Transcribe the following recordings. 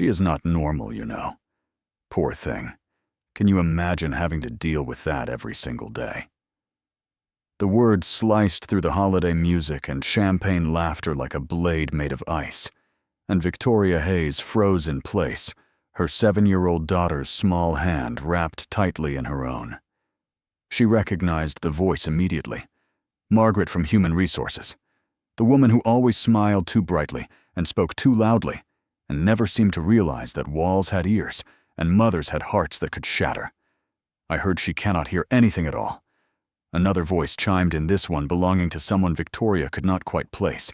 She is not normal, you know. Poor thing. Can you imagine having to deal with that every single day? The words sliced through the holiday music and champagne laughter like a blade made of ice, and Victoria Hayes froze in place, her 7-year-old daughter's small hand wrapped tightly in her own. She recognized the voice immediately. Margaret from Human Resources. The woman who always smiled too brightly and spoke too loudly, and never seemed to realize that walls had ears and mothers had hearts that could shatter. I heard she cannot hear anything at all. Another voice chimed in, this one belonging to someone Victoria could not quite place.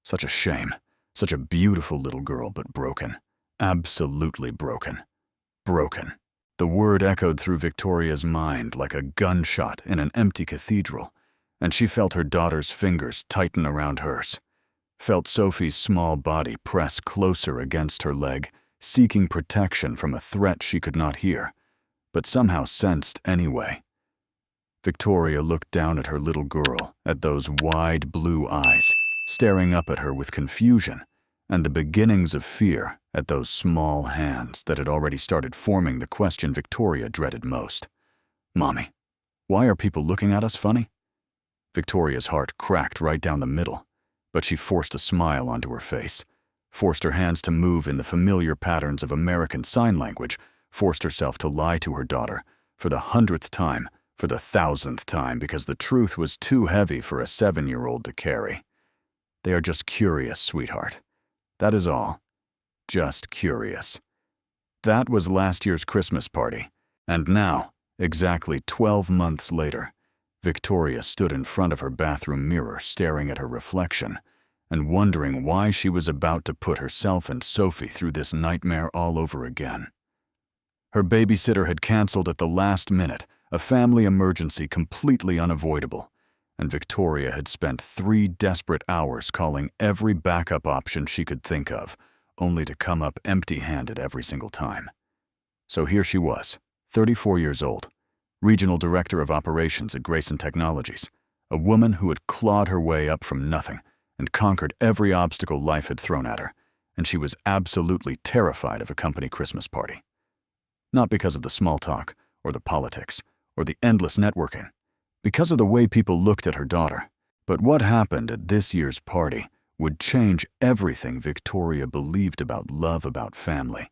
Such a shame. Such a beautiful little girl, but broken. Absolutely broken. Broken. The word echoed through Victoria's mind like a gunshot in an empty cathedral, and she felt her daughter's fingers tighten around hers. Felt Sophie's small body press closer against her leg, seeking protection from a threat she could not hear, but somehow sensed anyway. Victoria looked down at her little girl, at those wide blue eyes, staring up at her with confusion, and the beginnings of fear at those small hands that had already started forming the question Victoria dreaded most. Mommy, why are people looking at us funny? Victoria's heart cracked right down the middle, but she forced a smile onto her face, forced her hands to move in the familiar patterns of American Sign Language, forced herself to lie to her daughter, for the 100th time, for the 1,000th time, because the truth was too heavy for a 7-year-old to carry. They are just curious, sweetheart. That is all. Just curious. That was last year's Christmas party, and now, exactly 12 months later, Victoria stood in front of her bathroom mirror staring at her reflection and wondering why she was about to put herself and Sophie through this nightmare all over again. Her babysitter had canceled at the last minute, a family emergency completely unavoidable, and Victoria had spent 3 desperate hours calling every backup option she could think of, only to come up empty-handed every single time. So here she was, 34 years old, Regional Director of Operations at Grayson Technologies, a woman who had clawed her way up from nothing and conquered every obstacle life had thrown at her, and she was absolutely terrified of a company Christmas party. Not because of the small talk, or the politics, or the endless networking, because of the way people looked at her daughter. But what happened at this year's party would change everything Victoria believed about love, about family,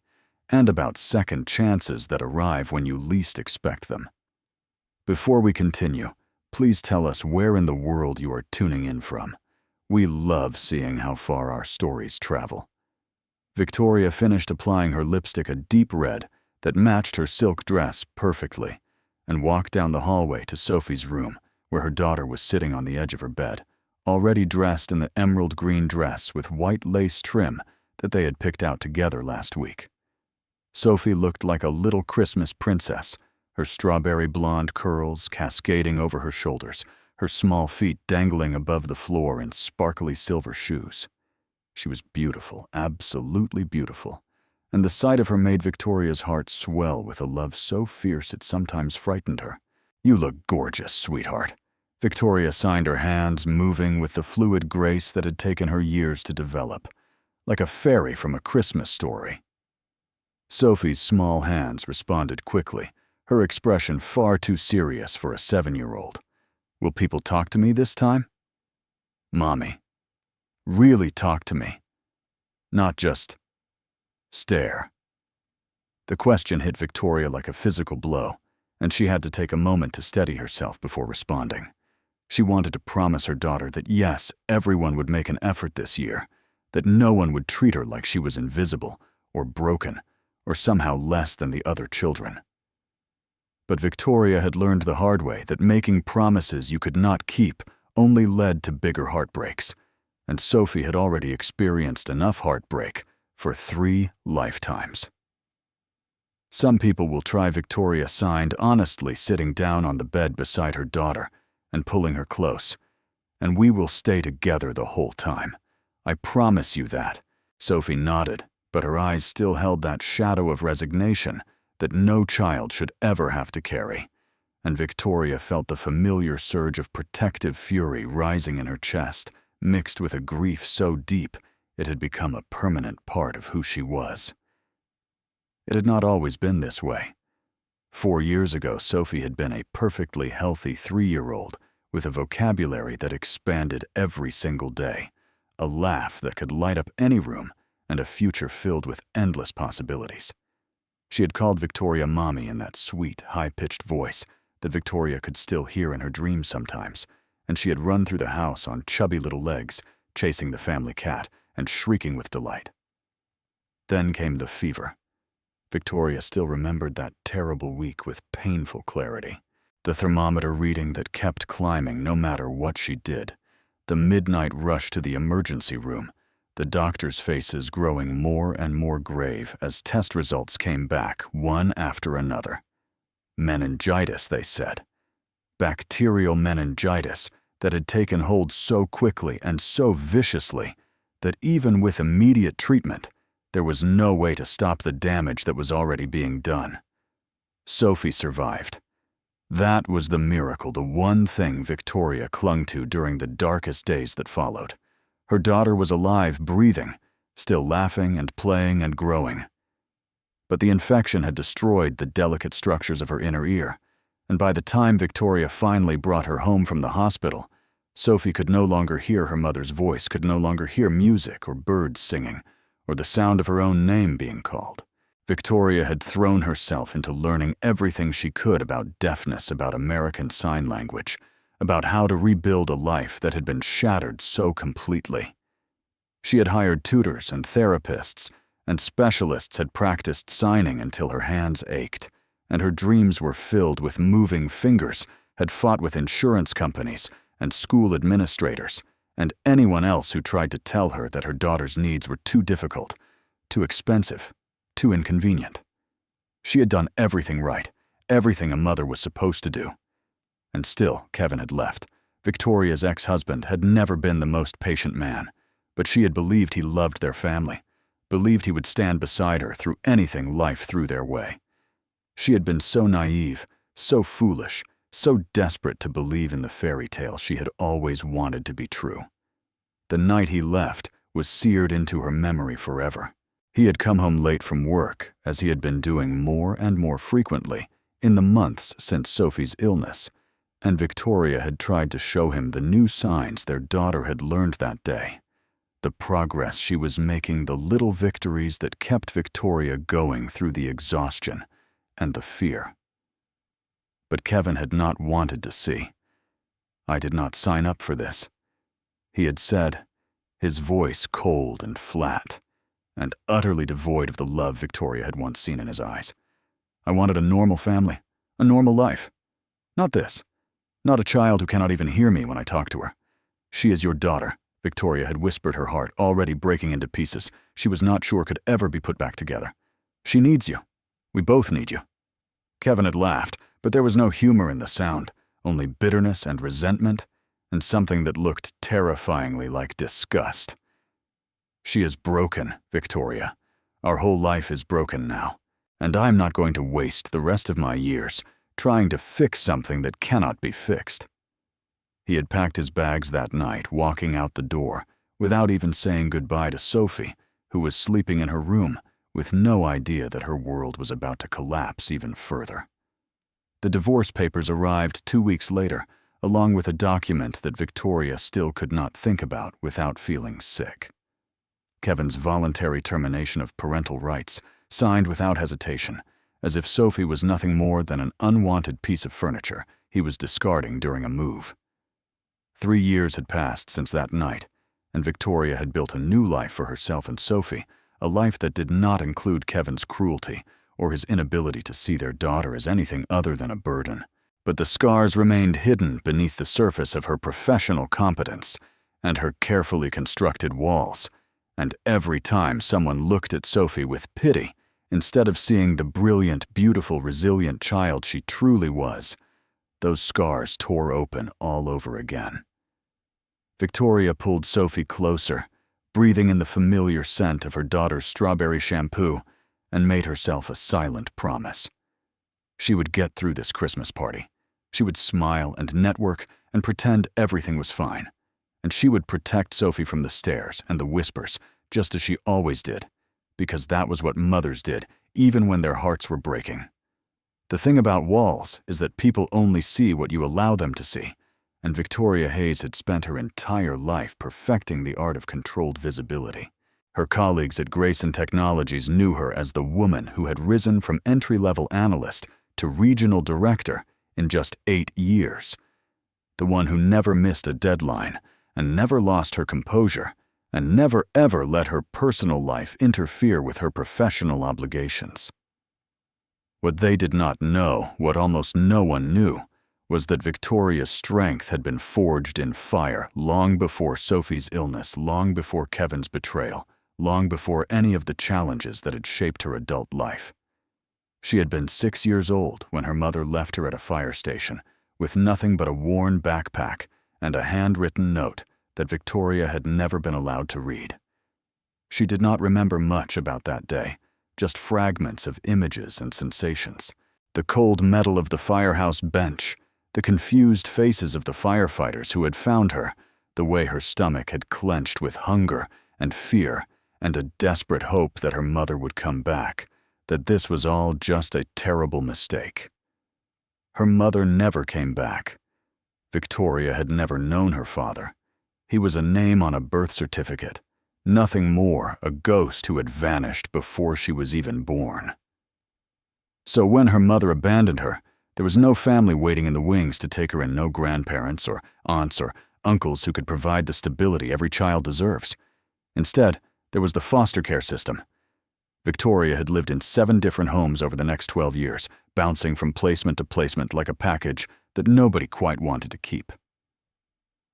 and about second chances that arrive when you least expect them. Before we continue, please tell us where in the world you are tuning in from. We love seeing how far our stories travel. Victoria finished applying her lipstick a deep red that matched her silk dress perfectly, and walked down the hallway to Sophie's room, where her daughter was sitting on the edge of her bed, already dressed in the emerald green dress with white lace trim that they had picked out together last week. Sophie looked like a little Christmas princess, her strawberry blonde curls cascading over her shoulders, her small feet dangling above the floor in sparkly silver shoes. She was beautiful, absolutely beautiful, and the sight of her made Victoria's heart swell with a love so fierce it sometimes frightened her. "You look gorgeous, sweetheart." Victoria signed her hands, moving with the fluid grace that had taken her years to develop, like a fairy from a Christmas story. Sophie's small hands responded quickly, her expression far too serious for a 7-year-old. "Will people talk to me this time?" "Mommy, really talk to me. Not just stare." The question hit Victoria like a physical blow, and she had to take a moment to steady herself before responding. She wanted to promise her daughter that yes, everyone would make an effort this year, that no one would treat her like she was invisible or broken or somehow less than the other children. But Victoria had learned the hard way that making promises you could not keep only led to bigger heartbreaks, and Sophie had already experienced enough heartbreak for 3 lifetimes. Some people will try, Victoria signed, honestly sitting down on the bed beside her daughter and pulling her close. "And we will stay together the whole time. I promise you that." Sophie nodded, but her eyes still held that shadow of resignation that no child should ever have to carry, and Victoria felt the familiar surge of protective fury rising in her chest, mixed with a grief so deep It had become a permanent part of who she was. It had not always been this way. 4 years ago, Sophie had been a perfectly healthy 3-year-old with a vocabulary that expanded every single day, a laugh that could light up any room, and a future filled with endless possibilities. She had called Victoria Mommy in that sweet, high-pitched voice that Victoria could still hear in her dreams sometimes, and she had run through the house on chubby little legs, chasing the family cat and shrieking with delight. Then came the fever. Victoria still remembered that terrible week with painful clarity. The thermometer reading that kept climbing no matter what she did. The midnight rush to the emergency room. The doctors' faces growing more and more grave as test results came back one after another. Meningitis, they said. Bacterial meningitis that had taken hold so quickly and so viciously that even with immediate treatment, there was no way to stop the damage that was already being done. Sophie survived. That was the miracle, the one thing Victoria clung to during the darkest days that followed. Her daughter was alive, breathing, still laughing and playing and growing. But the infection had destroyed the delicate structures of her inner ear, and by the time Victoria finally brought her home from the hospital, Sophie could no longer hear her mother's voice, could no longer hear music or birds singing, or the sound of her own name being called. Victoria had thrown herself into learning everything she could about deafness, about American Sign Language, about how to rebuild a life that had been shattered so completely. She had hired tutors and therapists, and specialists had practiced signing until her hands ached, and her dreams were filled with moving fingers, had fought with insurance companies and school administrators, and anyone else who tried to tell her that her daughter's needs were too difficult, too expensive, too inconvenient. She had done everything right, everything a mother was supposed to do. And still, Kevin had left. Victoria's ex-husband had never been the most patient man, but she had believed he loved their family, believed he would stand beside her through anything life threw their way. She had been so naive, so foolish, so desperate to believe in the fairy tale she had always wanted to be true. The night he left was seared into her memory forever. He had come home late from work, as he had been doing more and more frequently in the months since Sophie's illness, and Victoria had tried to show him the new signs their daughter had learned that day, the progress she was making, the little victories that kept Victoria going through the exhaustion and the fear. But Kevin had not wanted to see. "I did not sign up for this," he had said, his voice cold and flat, and utterly devoid of the love Victoria had once seen in his eyes. "I wanted a normal family, a normal life. Not this. Not a child who cannot even hear me when I talk to her. She is your daughter," Victoria had whispered, her heart already breaking into pieces she was not sure could ever be put back together. "She needs you. We both need you." Kevin had laughed, but there was no humor in the sound, only bitterness and resentment, and something that looked terrifyingly like disgust. "She is broken, Victoria. Our whole life is broken now, and I'm not going to waste the rest of my years trying to fix something that cannot be fixed." He had packed his bags that night, walking out the door, without even saying goodbye to Sophie, who was sleeping in her room, with no idea that her world was about to collapse even further. The divorce papers arrived 2 weeks later, along with a document that Victoria still could not think about without feeling sick. Kevin's voluntary termination of parental rights, signed without hesitation, as if Sophie was nothing more than an unwanted piece of furniture he was discarding during a move. 3 years had passed since that night, and Victoria had built a new life for herself and Sophie, a life that did not include Kevin's cruelty or his inability to see their daughter as anything other than a burden. But the scars remained hidden beneath the surface of her professional competence and her carefully constructed walls, and every time someone looked at Sophie with pity, instead of seeing the brilliant, beautiful, resilient child she truly was, those scars tore open all over again. Victoria pulled Sophie closer, breathing in the familiar scent of her daughter's strawberry shampoo, and made herself a silent promise. She would get through this Christmas party. She would smile and network and pretend everything was fine. And she would protect Sophie from the stares and the whispers, just as she always did, because that was what mothers did, even when their hearts were breaking. The thing about walls is that people only see what you allow them to see, and Victoria Hayes had spent her entire life perfecting the art of controlled visibility. Her colleagues at Grayson Technologies knew her as the woman who had risen from entry-level analyst to regional director in just 8 years. The one who never missed a deadline and never lost her composure and never ever let her personal life interfere with her professional obligations. What they did not know, what almost no one knew, was that Victoria's strength had been forged in fire long before Sophie's illness, long before Kevin's betrayal, long before any of the challenges that had shaped her adult life. She had been 6 years old when her mother left her at a fire station, with nothing but a worn backpack and a handwritten note that Victoria had never been allowed to read. She did not remember much about that day, just fragments of images and sensations. The cold metal of the firehouse bench, the confused faces of the firefighters who had found her, the way her stomach had clenched with hunger and fear and a desperate hope that her mother would come back, that this was all just a terrible mistake. Her mother never came back. Victoria had never known her father. He was a name on a birth certificate, nothing more, a ghost who had vanished before she was even born. So when her mother abandoned her, there was no family waiting in the wings to take her in, no grandparents or aunts or uncles who could provide the stability every child deserves. Instead, there was the foster care system. Victoria had lived in 7 different homes over the next 12 years, bouncing from placement to placement like a package that nobody quite wanted to keep.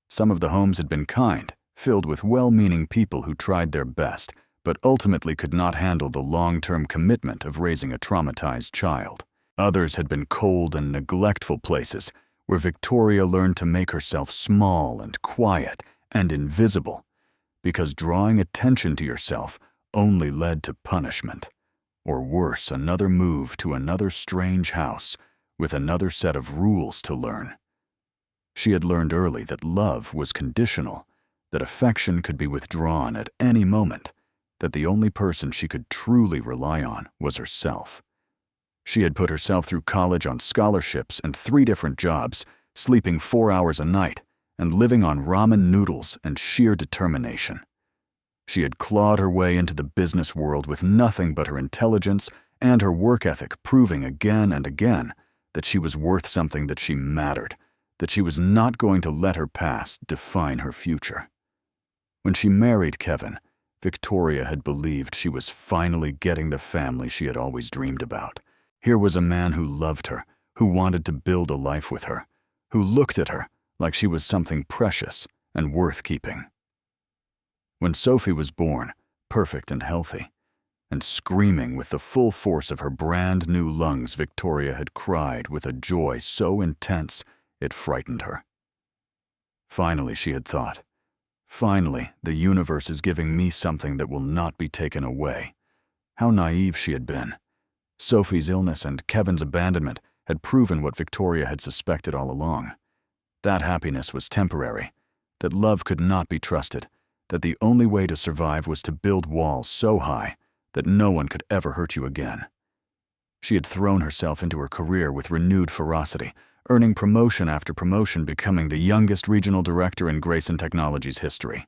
Some of the homes had been kind, filled with well-meaning people who tried their best, but ultimately could not handle the long-term commitment of raising a traumatized child. Others had been cold and neglectful places where Victoria learned to make herself small and quiet and invisible, because drawing attention to yourself only led to punishment, or worse, another move to another strange house with another set of rules to learn. She had learned early that love was conditional, that affection could be withdrawn at any moment, that the only person she could truly rely on was herself. She had put herself through college on scholarships and 3 different jobs, sleeping 4 hours a night, and living on ramen noodles and sheer determination. She had clawed her way into the business world with nothing but her intelligence and her work ethic, proving again and again that she was worth something, that she mattered, that she was not going to let her past define her future. When she married Kevin, Victoria had believed she was finally getting the family she had always dreamed about. Here was a man who loved her, who wanted to build a life with her, who looked at her like she was something precious and worth keeping. When Sophie was born, perfect and healthy, and screaming with the full force of her brand new lungs, Victoria had cried with a joy so intense it frightened her. Finally, she had thought, finally, the universe is giving me something that will not be taken away. How naive she had been. Sophie's illness and Kevin's abandonment had proven what Victoria had suspected all along. That happiness was temporary, that love could not be trusted, that the only way to survive was to build walls so high that no one could ever hurt you again. She had thrown herself into her career with renewed ferocity, earning promotion after promotion, becoming the youngest regional director in Grayson Technologies' history.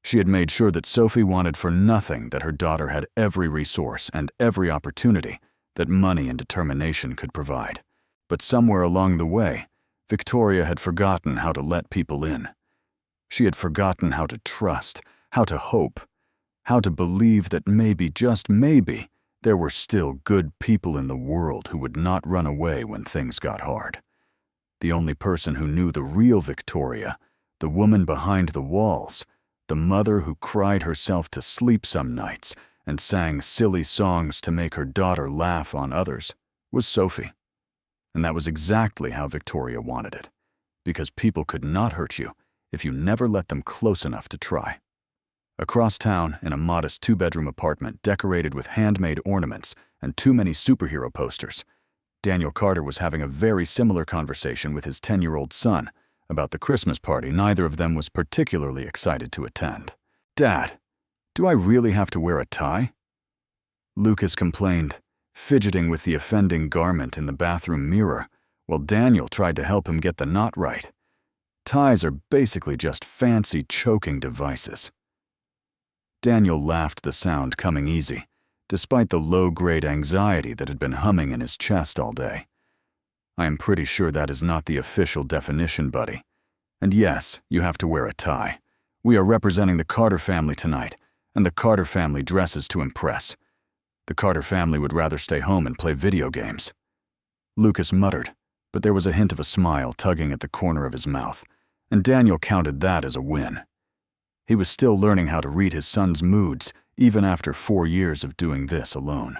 She had made sure that Sophie wanted for nothing that her daughter had every resource and every opportunity that money and determination could provide. But somewhere along the way, Victoria had forgotten how to let people in. She had forgotten how to trust, how to hope, how to believe that maybe, just maybe, there were still good people in the world who would not run away when things got hard. The only person who knew the real Victoria, the woman behind the walls, the mother who cried herself to sleep some nights and sang silly songs to make her daughter laugh on others, was Sophie. And that was exactly how Victoria wanted it, because people could not hurt you if you never let them close enough to try. Across town, in a modest 2-bedroom apartment decorated with handmade ornaments and too many superhero posters, Daniel Carter was having a very similar conversation with his 10-year-old son about the Christmas party neither of them was particularly excited to attend. "Dad, Do I really have to wear a tie? Lucas complained, fidgeting with the offending garment in the bathroom mirror, while Daniel tried to help him get the knot right. Ties are basically just fancy choking devices. Daniel laughed, the sound coming easy, despite the low-grade anxiety that had been humming in his chest all day. I am pretty sure that is not the official definition, buddy. And yes, you have to wear a tie. We are representing the Carter family tonight, and the Carter family dresses to impress. The Carter family would rather stay home and play video games. Lucas muttered, but there was a hint of a smile tugging at the corner of his mouth, and Daniel counted that as a win. He was still learning how to read his son's moods, even after 4 years of doing this alone.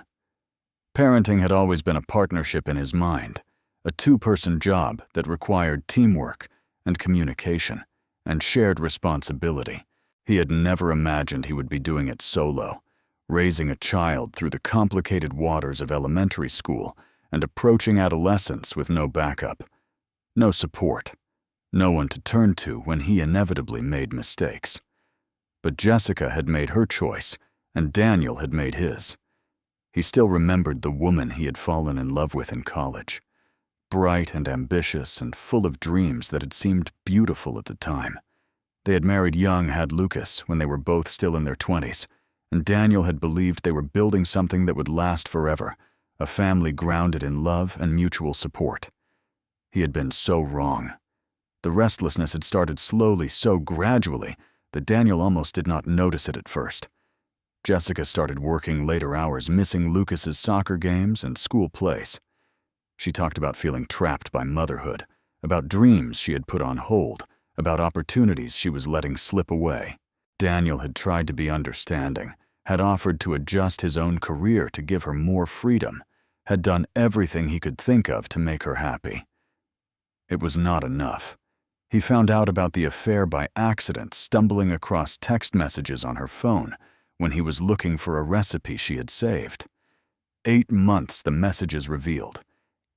Parenting had always been a partnership in his mind, a two-person job that required teamwork and communication and shared responsibility. He had never imagined he would be doing it solo, raising a child through the complicated waters of elementary school and approaching adolescence with no backup, no support, no one to turn to when he inevitably made mistakes. But Jessica had made her choice, and Daniel had made his. He still remembered the woman he had fallen in love with in college, bright and ambitious and full of dreams that had seemed beautiful at the time. They had married young, had Lucas, when they were both still in their 20s, and Daniel had believed they were building something that would last forever, a family grounded in love and mutual support. He had been so wrong. The restlessness had started slowly, so gradually, that Daniel almost did not notice it at first. Jessica started working later hours, missing Lucas's soccer games and school plays. She talked about feeling trapped by motherhood, about dreams she had put on hold, about opportunities she was letting slip away. Daniel had tried to be understanding, had offered to adjust his own career to give her more freedom, had done everything he could think of to make her happy. It was not enough. He found out about the affair by accident, stumbling across text messages on her phone when he was looking for a recipe she had saved. 8 months, the messages revealed.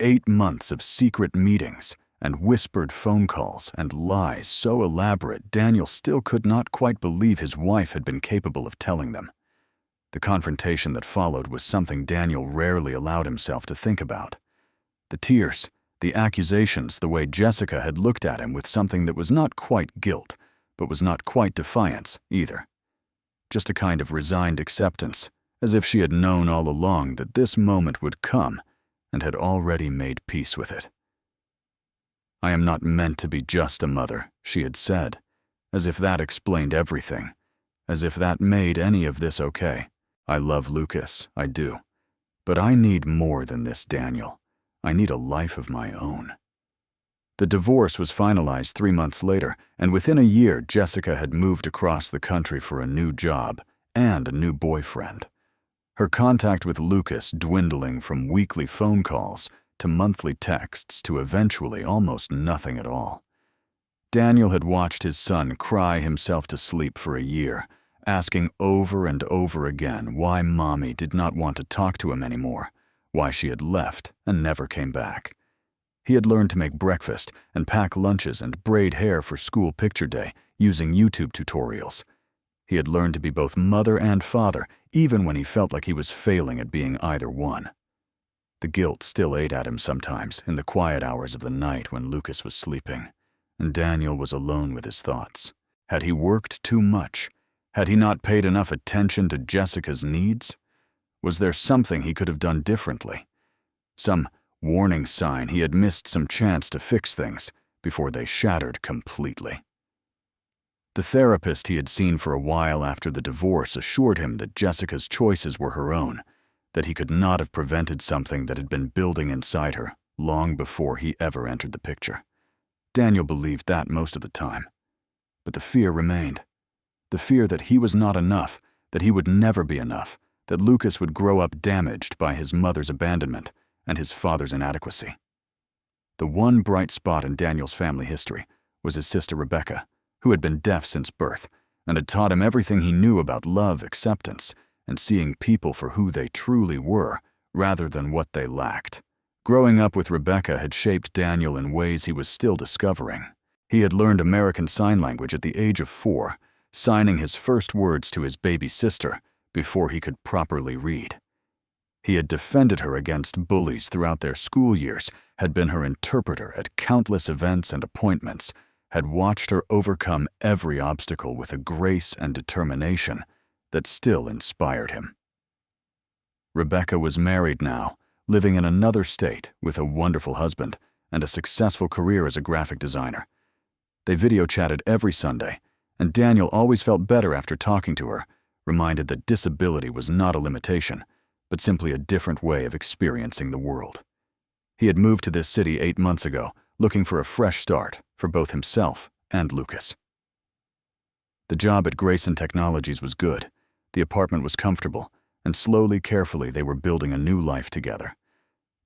8 months of secret meetings and whispered phone calls and lies so elaborate Daniel still could not quite believe his wife had been capable of telling them. The confrontation that followed was something Daniel rarely allowed himself to think about. The tears, the accusations, the way Jessica had looked at him with something that was not quite guilt, but was not quite defiance either. Just a kind of resigned acceptance, as if she had known all along that this moment would come and had already made peace with it. "I am not meant to be just a mother," she had said, as if that explained everything, as if that made any of this okay. "I love Lucas, I do. But I need more than this, Daniel. I need a life of my own." The divorce was finalized 3 months later, and within a year, Jessica had moved across the country for a new job and a new boyfriend. Her contact with Lucas dwindling from weekly phone calls to monthly texts to eventually almost nothing at all. Daniel had watched his son cry himself to sleep for a year, asking over and over again why Mommy did not want to talk to him anymore, why she had left and never came back. He had learned to make breakfast and pack lunches and braid hair for school picture day using YouTube tutorials. He had learned to be both mother and father, even when he felt like he was failing at being either one. The guilt still ate at him sometimes in the quiet hours of the night when Lucas was sleeping, and Daniel was alone with his thoughts. Had he worked too much? Had he not paid enough attention to Jessica's needs? Was there something he could have done differently? Some warning sign he had missed some chance to fix things before they shattered completely. The therapist he had seen for a while after the divorce assured him that Jessica's choices were her own, that he could not have prevented something that had been building inside her long before he ever entered the picture. Daniel believed that most of the time. But the fear remained. The fear that he was not enough, that he would never be enough, that Lucas would grow up damaged by his mother's abandonment and his father's inadequacy. The one bright spot in Daniel's family history was his sister Rebecca, who had been deaf since birth and had taught him everything he knew about love, acceptance, and seeing people for who they truly were rather than what they lacked. Growing up with Rebecca had shaped Daniel in ways he was still discovering. He had learned American Sign Language at the age of 4, signing his first words to his baby sister before he could properly read. He had defended her against bullies throughout their school years, had been her interpreter at countless events and appointments, had watched her overcome every obstacle with a grace and determination that still inspired him. Rebecca was married now, living in another state with a wonderful husband and a successful career as a graphic designer. They video chatted every Sunday, and Daniel always felt better after talking to her, reminded that disability was not a limitation, but simply a different way of experiencing the world. He had moved to this city 8 months ago, looking for a fresh start for both himself and Lucas. The job at Grayson Technologies was good, the apartment was comfortable, and slowly, carefully they were building a new life together.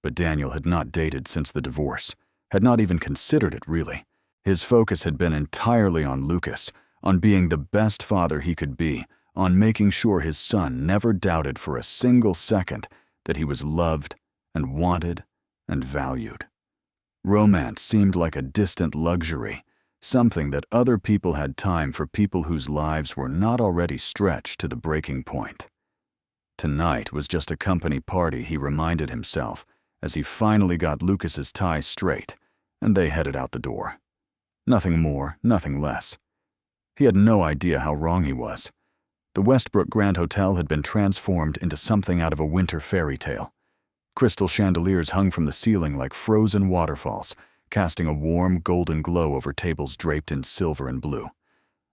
But Daniel had not dated since the divorce, had not even considered it really. His focus had been entirely on Lucas, on being the best father he could be, on making sure his son never doubted for a single second that he was loved and wanted and valued. Romance seemed like a distant luxury, something that other people had time for people whose lives were not already stretched to the breaking point. Tonight was just a company party, he reminded himself, as he finally got Lucas's tie straight, and they headed out the door. Nothing more, nothing less. He had no idea how wrong he was. The Westbrook Grand Hotel had been transformed into something out of a winter fairy tale. Crystal chandeliers hung from the ceiling like frozen waterfalls, casting a warm, golden glow over tables draped in silver and blue.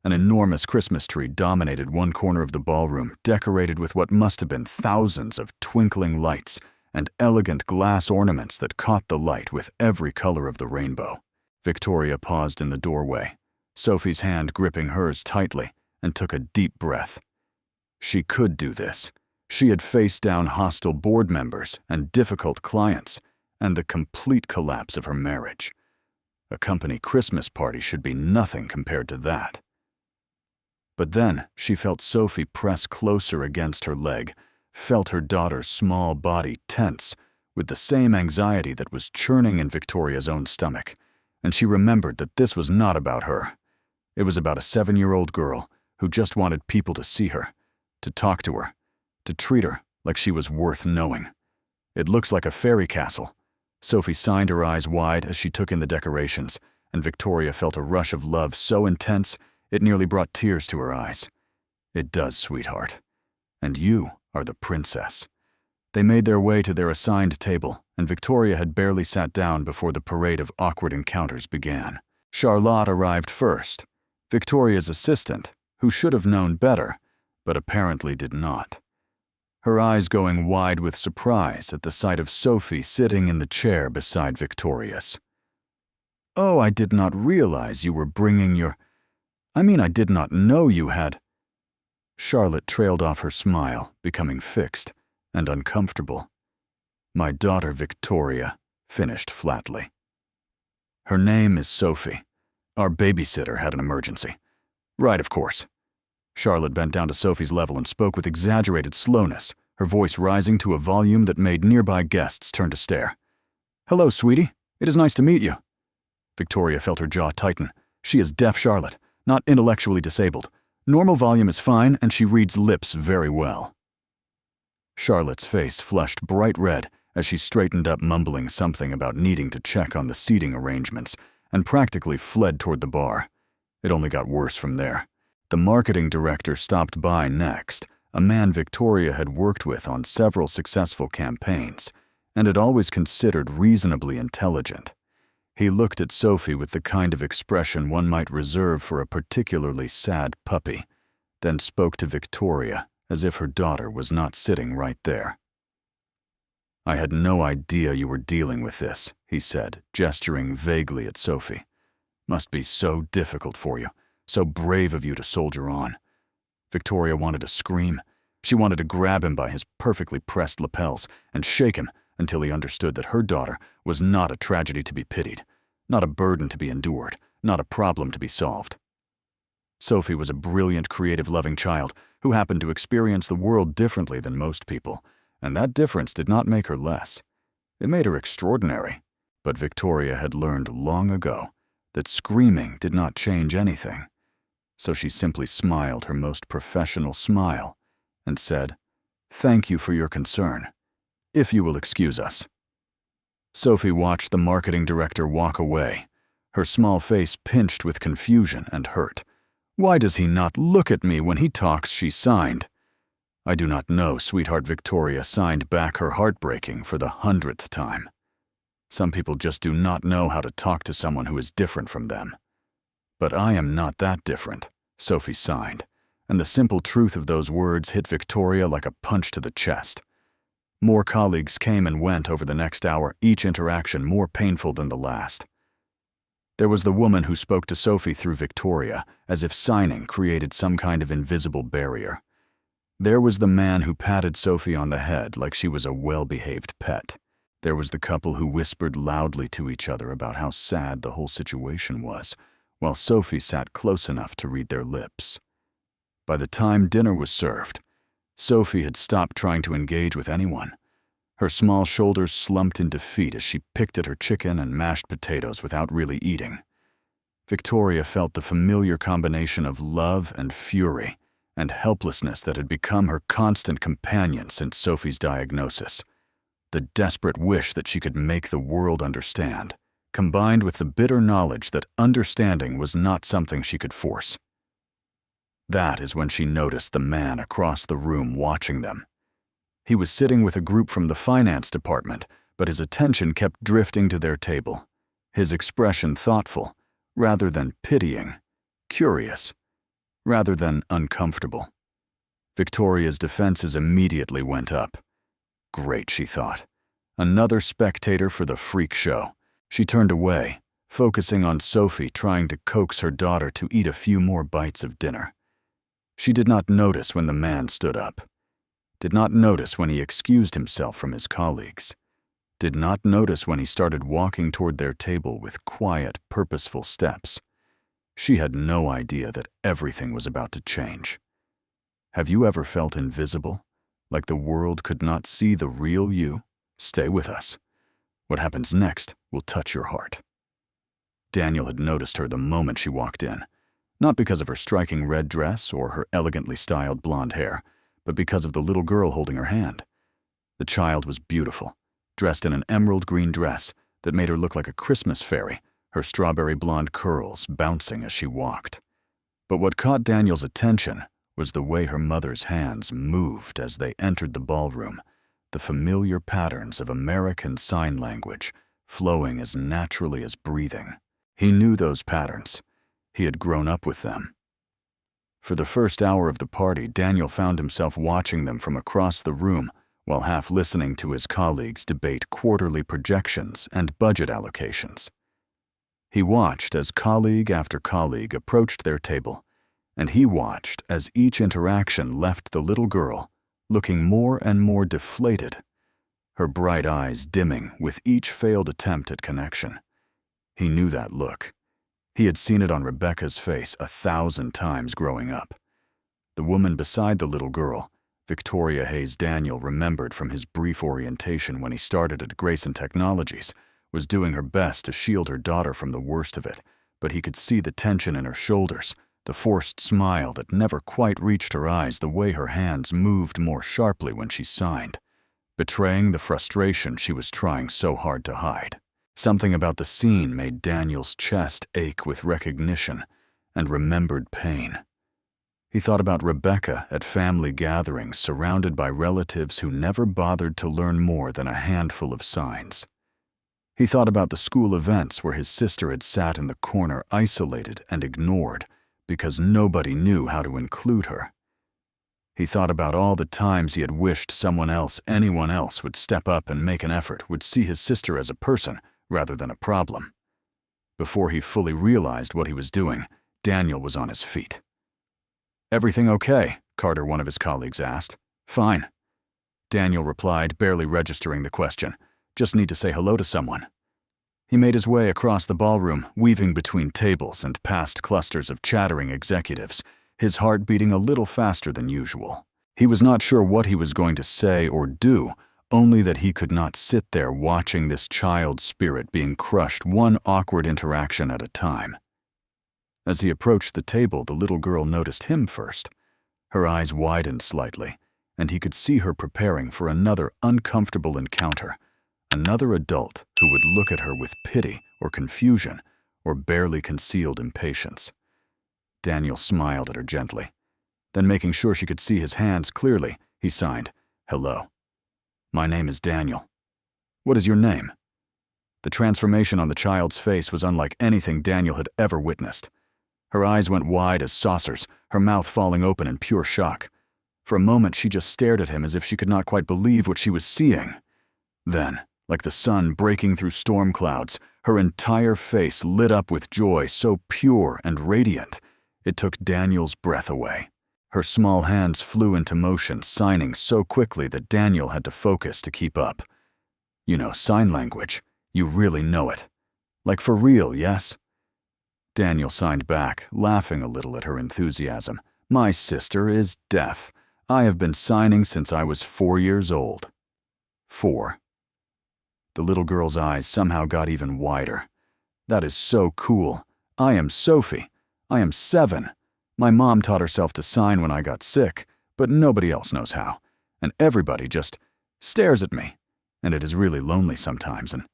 An enormous Christmas tree dominated one corner of the ballroom, decorated with what must have been thousands of twinkling lights and elegant glass ornaments that caught the light with every color of the rainbow. Victoria paused in the doorway, Sophie's hand gripping hers tightly, and took a deep breath. She could do this. She had faced down hostile board members and difficult clients, and the complete collapse of her marriage. A company Christmas party should be nothing compared to that. But then she felt Sophie press closer against her leg, felt her daughter's small body tense with the same anxiety that was churning in Victoria's own stomach, and she remembered that this was not about her. It was about a 7-year-old girl who just wanted people to see her, to talk to her, to treat her like she was worth knowing. It looks like a fairy castle. Sophie signed her eyes wide as she took in the decorations, and Victoria felt a rush of love so intense it nearly brought tears to her eyes. It does, sweetheart. And you are the princess. They made their way to their assigned table, and Victoria had barely sat down before the parade of awkward encounters began. Charlotte arrived first, Victoria's assistant, who should have known better, but apparently did not. Her eyes going wide with surprise at the sight of Sophie sitting in the chair beside Victoria's. "Oh, I did not realize you were bringing your... I did not know you had..." Charlotte trailed off her smile, becoming fixed and uncomfortable. "My daughter Victoria," finished flatly. "Her name is Sophie. Our babysitter had an emergency." "Right, of course." Charlotte bent down to Sophie's level and spoke with exaggerated slowness, her voice rising to a volume that made nearby guests turn to stare. "Hello, sweetie. It is nice to meet you." Victoria felt her jaw tighten. She is deaf, Charlotte, not intellectually disabled. Normal volume is fine, and she reads lips very well. Charlotte's face flushed bright red as she straightened up, mumbling something about needing to check on the seating arrangements, and practically fled toward the bar. It only got worse from there. The marketing director stopped by next, a man Victoria had worked with on several successful campaigns, and had always considered reasonably intelligent. He looked at Sophie with the kind of expression one might reserve for a particularly sad puppy, then spoke to Victoria as if her daughter was not sitting right there. "I had no idea you were dealing with this," he said, gesturing vaguely at Sophie. "Must be so difficult for you, so brave of you to soldier on." Victoria wanted to scream. She wanted to grab him by his perfectly pressed lapels and shake him until he understood that her daughter was not a tragedy to be pitied, not a burden to be endured, not a problem to be solved. Sophie was a brilliant, creative, loving child who happened to experience the world differently than most people, and that difference did not make her less. It made her extraordinary. But Victoria had learned long ago that screaming did not change anything. so she simply smiled her most professional smile and said, "Thank you for your concern. If you will excuse us." Sophie watched the marketing director walk away, her small face pinched with confusion and hurt. "Why does he not look at me when he talks?" she signed. "I do not know," sweetheart Victoria signed back, her heartbreaking for the 100th time. "Some people just do not know how to talk to someone who is different from them. But I am not that different," Sophie signed, and the simple truth of those words hit Victoria like a punch to the chest. More colleagues came and went over the next hour, each interaction more painful than the last. There was the woman who spoke to Sophie through Victoria, as if signing created some kind of invisible barrier. There was the man who patted Sophie on the head like she was a well-behaved pet. There was the couple who whispered loudly to each other about how sad the whole situation was, while Sophie sat close enough to read their lips. By the time dinner was served, Sophie had stopped trying to engage with anyone. Her small shoulders slumped in defeat as she picked at her chicken and mashed potatoes without really eating. Victoria felt the familiar combination of love and fury and helplessness that had become her constant companion since Sophie's diagnosis. The desperate wish that she could make the world understand, combined with the bitter knowledge that understanding was not something she could force. That is when she noticed the man across the room watching them. He was sitting with a group from the finance department, but his attention kept drifting to their table, his expression thoughtful, rather than pitying, curious, rather than uncomfortable. Victoria's defenses immediately went up. Great, she thought. Another spectator for the freak show. She turned away, focusing on Sophie trying to coax her daughter to eat a few more bites of dinner. She did not notice when the man stood up, did not notice when he excused himself from his colleagues, did not notice when he started walking toward their table with quiet, purposeful steps. She had no idea that everything was about to change. Have you ever felt invisible, like the world could not see the real you? Stay with us. What happens next will touch your heart. Daniel had noticed her the moment she walked in, not because of her striking red dress or her elegantly styled blonde hair, but because of the little girl holding her hand. The child was beautiful, dressed in an emerald green dress that made her look like a Christmas fairy, her strawberry blonde curls bouncing as she walked. But what caught Daniel's attention was the way her mother's hands moved as they entered the ballroom, the familiar patterns of American Sign Language flowing as naturally as breathing. He knew those patterns. He had grown up with them. For the first hour of the party, Daniel found himself watching them from across the room while half listening to his colleagues debate quarterly projections and budget allocations. He watched as colleague after colleague approached their table, and he watched as each interaction left the little girl looking more and more deflated, her bright eyes dimming with each failed attempt at connection. He knew that look. He had seen it on Rebecca's face 1,000 times growing up. The woman beside the little girl, Victoria Hayes Daniel remembered from his brief orientation when he started at Grayson Technologies, was doing her best to shield her daughter from the worst of it, but he could see the tension in her shoulders, the forced smile that never quite reached her eyes, the way her hands moved more sharply when she signed, betraying the frustration she was trying so hard to hide. Something about the scene made Daniel's chest ache with recognition and remembered pain. He thought about Rebecca at family gatherings surrounded by relatives who never bothered to learn more than a handful of signs. He thought about the school events where his sister had sat in the corner isolated and ignored because nobody knew how to include her. He thought about all the times he had wished someone else, anyone else, would step up and make an effort, would see his sister as a person rather than a problem. Before he fully realized what he was doing, Daniel was on his feet. "Everything okay?" Carter, one of his colleagues, asked. "Fine," Daniel replied, barely registering the question. "Just need to say hello to someone." He made his way across the ballroom, weaving between tables and past clusters of chattering executives, his heart beating a little faster than usual. He was not sure what he was going to say or do, only that he could not sit there watching this child's spirit being crushed one awkward interaction at a time. As he approached the table, the little girl noticed him first. Her eyes widened slightly, and he could see her preparing for another uncomfortable encounter, another adult who would look at her with pity or confusion or barely concealed impatience. Daniel smiled at her gently. Then, making sure she could see his hands clearly, he signed, "Hello. My name is Daniel. What is your name?" The transformation on the child's face was unlike anything Daniel had ever witnessed. Her eyes went wide as saucers, her mouth falling open in pure shock. For a moment, she just stared at him as if she could not quite believe what she was seeing. Then, like the sun breaking through storm clouds, her entire face lit up with joy so pure and radiant, it took Daniel's breath away. Her small hands flew into motion, signing so quickly that Daniel had to focus to keep up. "You know sign language. You really know it. Like for real, yes?" Daniel signed back, laughing a little at her enthusiasm. "My sister is deaf. I have been signing since I was 4 years old." 4. The little girl's eyes somehow got even wider. "That is so cool. I am Sophie. I am 7. My mom taught herself to sign when I got sick, but nobody else knows how. And everybody just stares at me. And it is really lonely sometimes." And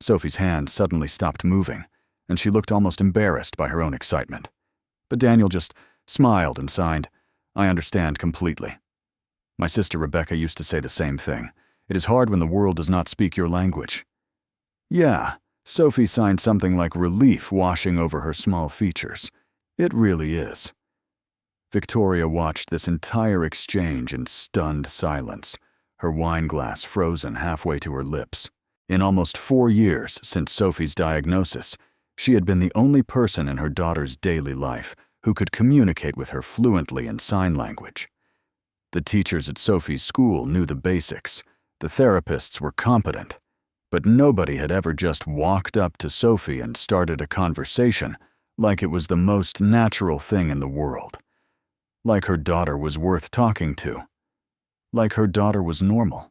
Sophie's hand suddenly stopped moving, and she looked almost embarrassed by her own excitement. But Daniel just smiled and signed, "I understand completely. My sister Rebecca used to say the same thing. It is hard when the world does not speak your language." Yeah, Sophie signed something like relief washing over her small features. It really is. Victoria watched this entire exchange in stunned silence, her wine glass frozen halfway to her lips. In almost 4 years since Sophie's diagnosis, she had been the only person in her daughter's daily life who could communicate with her fluently in sign language. The teachers at Sophie's school knew the basics. The therapists were competent. But nobody had ever just walked up to Sophie and started a conversation like it was the most natural thing in the world. Like her daughter was worth talking to. Like her daughter was normal.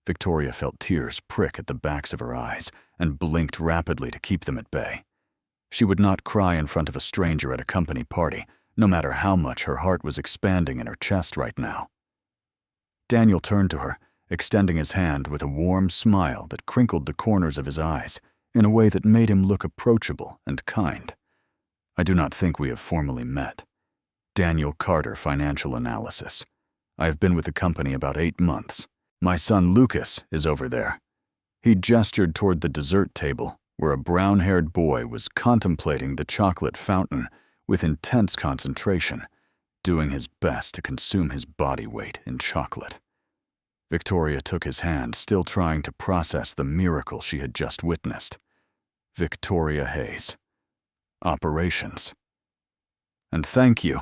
Victoria felt tears prick at the backs of her eyes and blinked rapidly to keep them at bay. She would not cry in front of a stranger at a company party, no matter how much her heart was expanding in her chest right now. Daniel turned to her, extending his hand with a warm smile that crinkled the corners of his eyes in a way that made him look approachable and kind. "I do not think we have formally met. Daniel Carter, Financial Analysis. I have been with the company about 8 months. My son Lucas is over there." He gestured toward the dessert table, where a brown-haired boy was contemplating the chocolate fountain with intense concentration, doing his best to consume his body weight in chocolate. Victoria took his hand, still trying to process the miracle she had just witnessed. Victoria Hayes. Operations. "And thank you."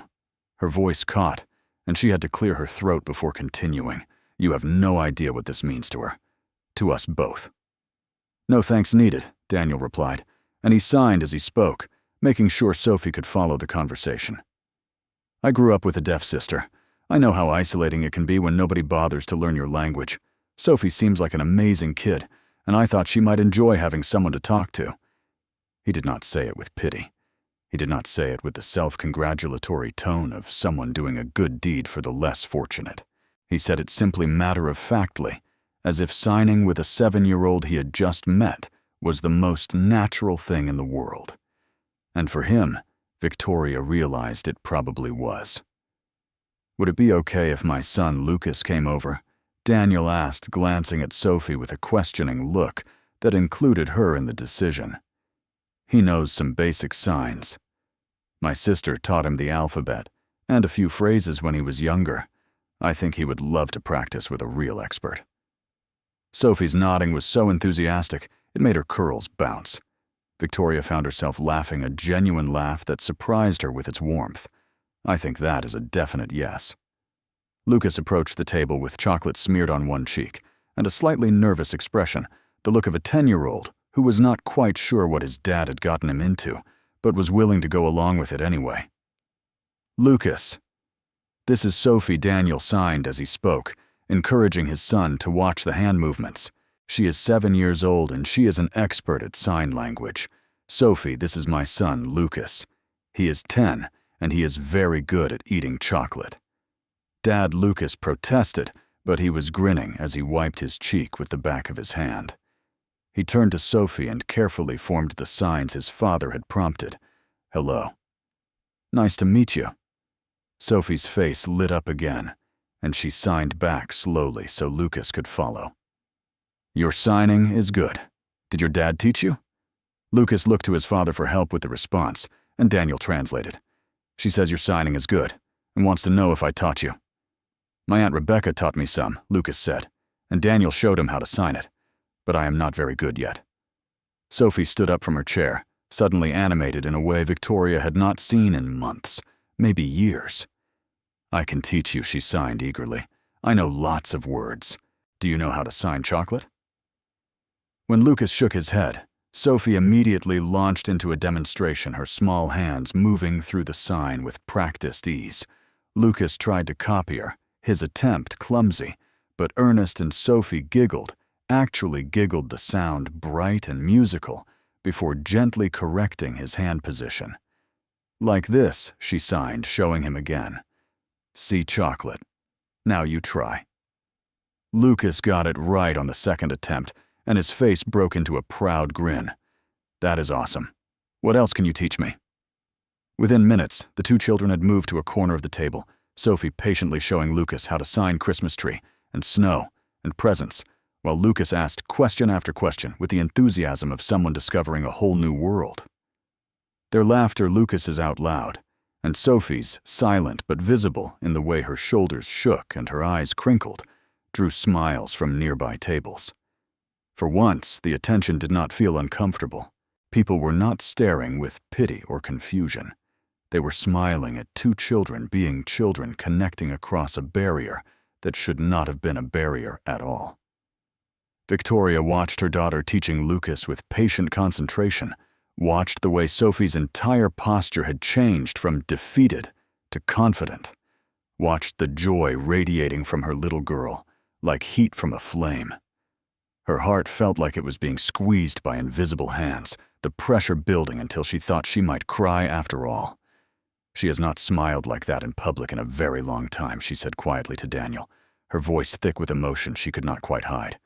Her voice caught, and she had to clear her throat before continuing. "You have no idea what this means to her. To us both." "No thanks needed," Daniel replied, and he signed as he spoke, making sure Sophie could follow the conversation. "I grew up with a deaf sister. I know how isolating it can be when nobody bothers to learn your language. Sophie seems like an amazing kid, and I thought she might enjoy having someone to talk to." He did not say it with pity. He did not say it with the self-congratulatory tone of someone doing a good deed for the less fortunate. He said it simply matter-of-factly, as if signing with a 7-year-old he had just met was the most natural thing in the world. And for him, Victoria realized it probably was. "Would it be okay if my son Lucas came over?" Daniel asked, glancing at Sophie with a questioning look that included her in the decision. "He knows some basic signs. My sister taught him the alphabet and a few phrases when he was younger. I think he would love to practice with a real expert." Sophie's nodding was so enthusiastic, it made her curls bounce. Victoria found herself laughing a genuine laugh that surprised her with its warmth. "I think that is a definite yes." Lucas approached the table with chocolate smeared on one cheek and a slightly nervous expression, the look of a 10-year-old who was not quite sure what his dad had gotten him into, but was willing to go along with it anyway. "Lucas." "This is Sophie," Daniel signed as he spoke, encouraging his son to watch the hand movements. "She is 7 years old and she is an expert at sign language. Sophie, this is my son, Lucas. He is 10, and he is very good at eating chocolate. Dad Lucas protested, but he was grinning as he wiped his cheek with the back of his hand. He turned to Sophie and carefully formed the signs his father had prompted. Hello. Nice to meet you. Sophie's face lit up again, and she signed back slowly so Lucas could follow. Your signing is good. Did your dad teach you? Lucas looked to his father for help with the response, and Daniel translated. She says your signing is good, and wants to know if I taught you. My Aunt Rebecca taught me some, Lucas said, and Daniel showed him how to sign it, but I am not very good yet. Sophie stood up from her chair, suddenly animated in a way Victoria had not seen in months, maybe years. I can teach you, she signed eagerly. I know lots of words. Do you know how to sign chocolate? When Lucas shook his head, Sophie immediately launched into a demonstration, her small hands moving through the sign with practiced ease. Lucas tried to copy her, his attempt clumsy, but Ernest and Sophie giggled, actually giggled the sound bright and musical, before gently correcting his hand position. Like this, she signed, showing him again. See chocolate. Now you try. Lucas got it right on the second attempt, and his face broke into a proud grin. That is awesome. What else can you teach me? Within minutes, the two children had moved to a corner of the table, Sophie patiently showing Lucas how to sign Christmas tree, and snow, and presents, while Lucas asked question after question with the enthusiasm of someone discovering a whole new world. Their laughter Lucas's out loud, and Sophie's, silent but visible in the way her shoulders shook and her eyes crinkled, drew smiles from nearby tables. For once, the attention did not feel uncomfortable. People were not staring with pity or confusion. They were smiling at two children being children connecting across a barrier that should not have been a barrier at all. Victoria watched her daughter teaching Lucas with patient concentration, watched the way Sophie's entire posture had changed from defeated to confident, watched the joy radiating from her little girl, like heat from a flame. Her heart felt like it was being squeezed by invisible hands, the pressure building until she thought she might cry after all. She has not smiled like that in public in a very long time, she said quietly to Daniel, her voice thick with emotion she could not quite hide.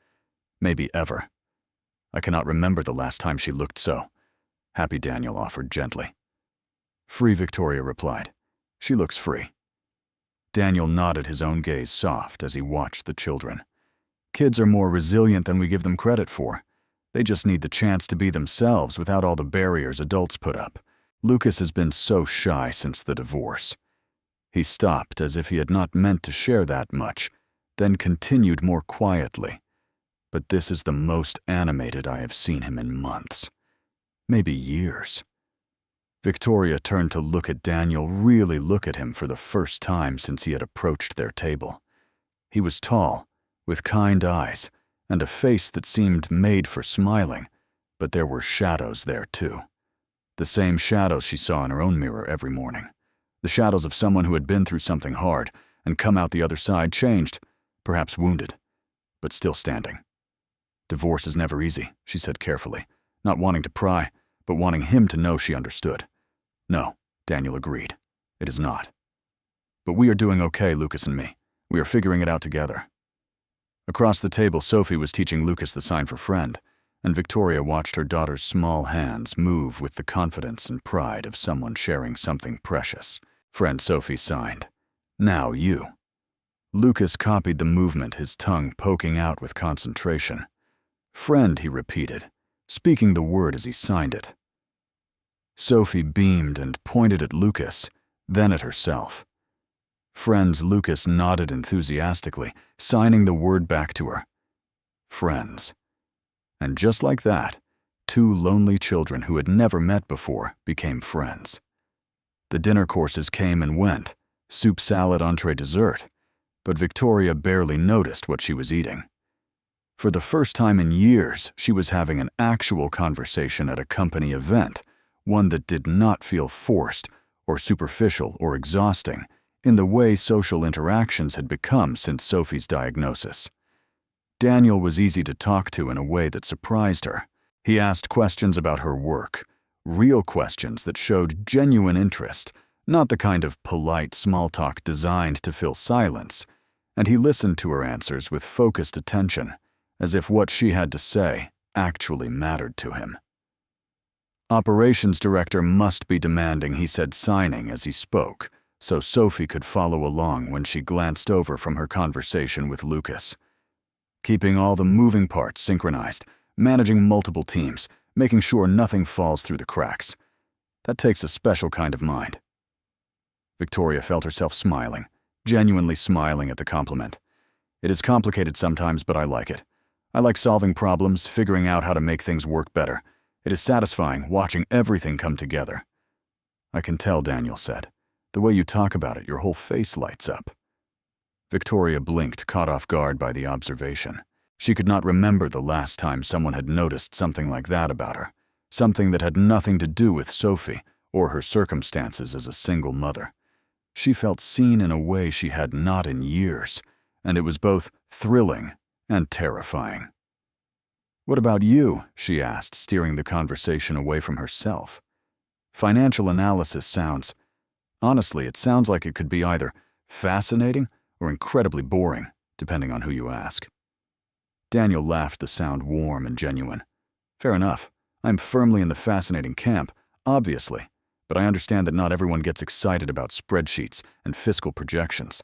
Maybe ever. I cannot remember the last time she looked so. Happy, Daniel offered gently. Free, Victoria replied. She looks free. Daniel nodded, his own gaze soft as he watched the children. Kids are more resilient than we give them credit for. They just need the chance to be themselves without all the barriers adults put up. Lucas has been so shy since the divorce. He stopped as if he had not meant to share that much, then continued more quietly. But this is the most animated I have seen him in months. Maybe years. Victoria turned to look at Daniel, really look at him for the first time since he had approached their table. He was tall, with kind eyes, and a face that seemed made for smiling, but there were shadows there too. The same shadows she saw in her own mirror every morning. The shadows of someone who had been through something hard and come out the other side changed, perhaps wounded, but still standing. Divorce is never easy, she said carefully, not wanting to pry, but wanting him to know she understood. No, Daniel agreed. It is not. But we are doing okay, Lucas and me. We are figuring it out together. Across the table, Sophie was teaching Lucas the sign for friend, and Victoria watched her daughter's small hands move with the confidence and pride of someone sharing something precious. Friend, Sophie signed. Now you. Lucas copied the movement, his tongue poking out with concentration. Friend, he repeated, speaking the word as he signed it. Sophie beamed and pointed at Lucas, then at herself. Friends, Lucas nodded enthusiastically, signing the word back to her. Friends. And just like that, two lonely children who had never met before became friends. The dinner courses came and went, soup, salad, entree, dessert, but Victoria barely noticed what she was eating. For the first time in years, she was having an actual conversation at a company event, one that did not feel forced or superficial or exhausting in the way social interactions had become since Sophie's diagnosis. Daniel was easy to talk to in a way that surprised her. He asked questions about her work, real questions that showed genuine interest, not the kind of polite small talk designed to fill silence, and he listened to her answers with focused attention, as if what she had to say actually mattered to him. Operations director must be demanding, he said, signing as he spoke, so Sophie could follow along when she glanced over from her conversation with Lucas. Keeping all the moving parts synchronized, managing multiple teams, making sure nothing falls through the cracks. That takes a special kind of mind. Victoria felt herself smiling, genuinely smiling at the compliment. It is complicated sometimes, but I like it. I like solving problems, figuring out how to make things work better. It is satisfying watching everything come together. I can tell, Daniel said. The way you talk about it, your whole face lights up. Victoria blinked, caught off guard by the observation. She could not remember the last time someone had noticed something like that about her, something that had nothing to do with Sophie or her circumstances as a single mother. She felt seen in a way she had not in years, and it was both thrilling and terrifying. What about you? She asked, steering the conversation away from herself. Financial analysis sounds, honestly, it sounds like it could be either fascinating or incredibly boring, depending on who you ask. Daniel laughed, the sound warm and genuine. Fair enough. I'm firmly in the fascinating camp, obviously, but I understand that not everyone gets excited about spreadsheets and fiscal projections.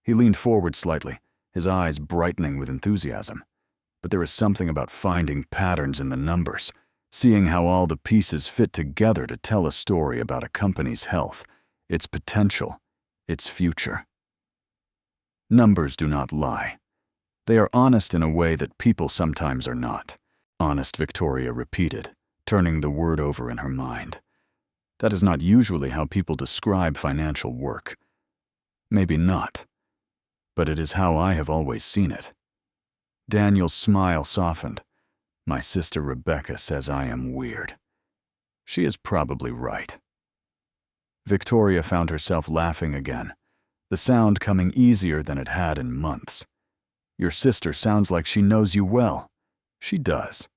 He leaned forward slightly, his eyes brightening with enthusiasm. But there is something about finding patterns in the numbers, seeing how all the pieces fit together to tell a story about a company's health, its potential, its future. Numbers do not lie. They are honest in a way that people sometimes are not. Honest, Victoria repeated, turning the word over in her mind. That is not usually how people describe financial work. Maybe not, but it is how I have always seen it. Daniel's smile softened. My sister Rebecca says I am weird. She is probably right. Victoria found herself laughing again, the sound coming easier than it had in months. Your sister sounds like she knows you well. She does.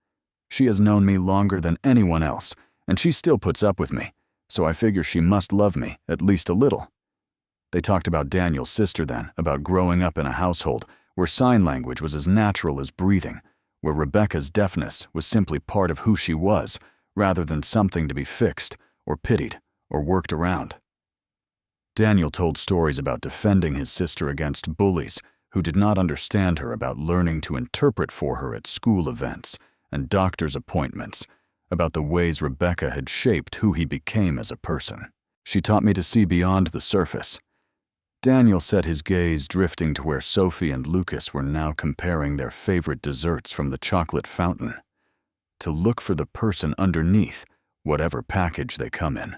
She has known me longer than anyone else, and she still puts up with me, so I figure she must love me, at least a little. They talked about Daniel's sister then, about growing up in a household where sign language was as natural as breathing, where Rebecca's deafness was simply part of who she was, rather than something to be fixed, or pitied, or worked around. Daniel told stories about defending his sister against bullies who did not understand her, about learning to interpret for her at school events and doctor's appointments, about the ways Rebecca had shaped who he became as a person. She taught me to see beyond the surface. Daniel set his gaze drifting to where Sophie and Lucas were now comparing their favorite desserts from the chocolate fountain, to look for the person underneath, whatever package they come in.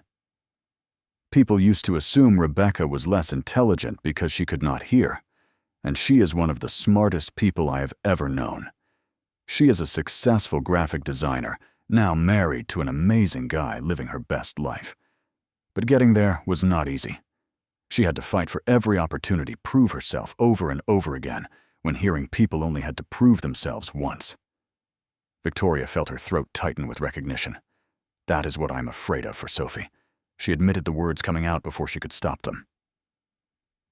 People used to assume Rebecca was less intelligent because she could not hear, and she is one of the smartest people I have ever known. She is a successful graphic designer, now married to an amazing guy living her best life. But getting there was not easy. She had to fight for every opportunity, prove herself over and over again, when hearing people only had to prove themselves once. Victoria felt her throat tighten with recognition. That is what I'm afraid of for Sophie. She admitted the words coming out before she could stop them.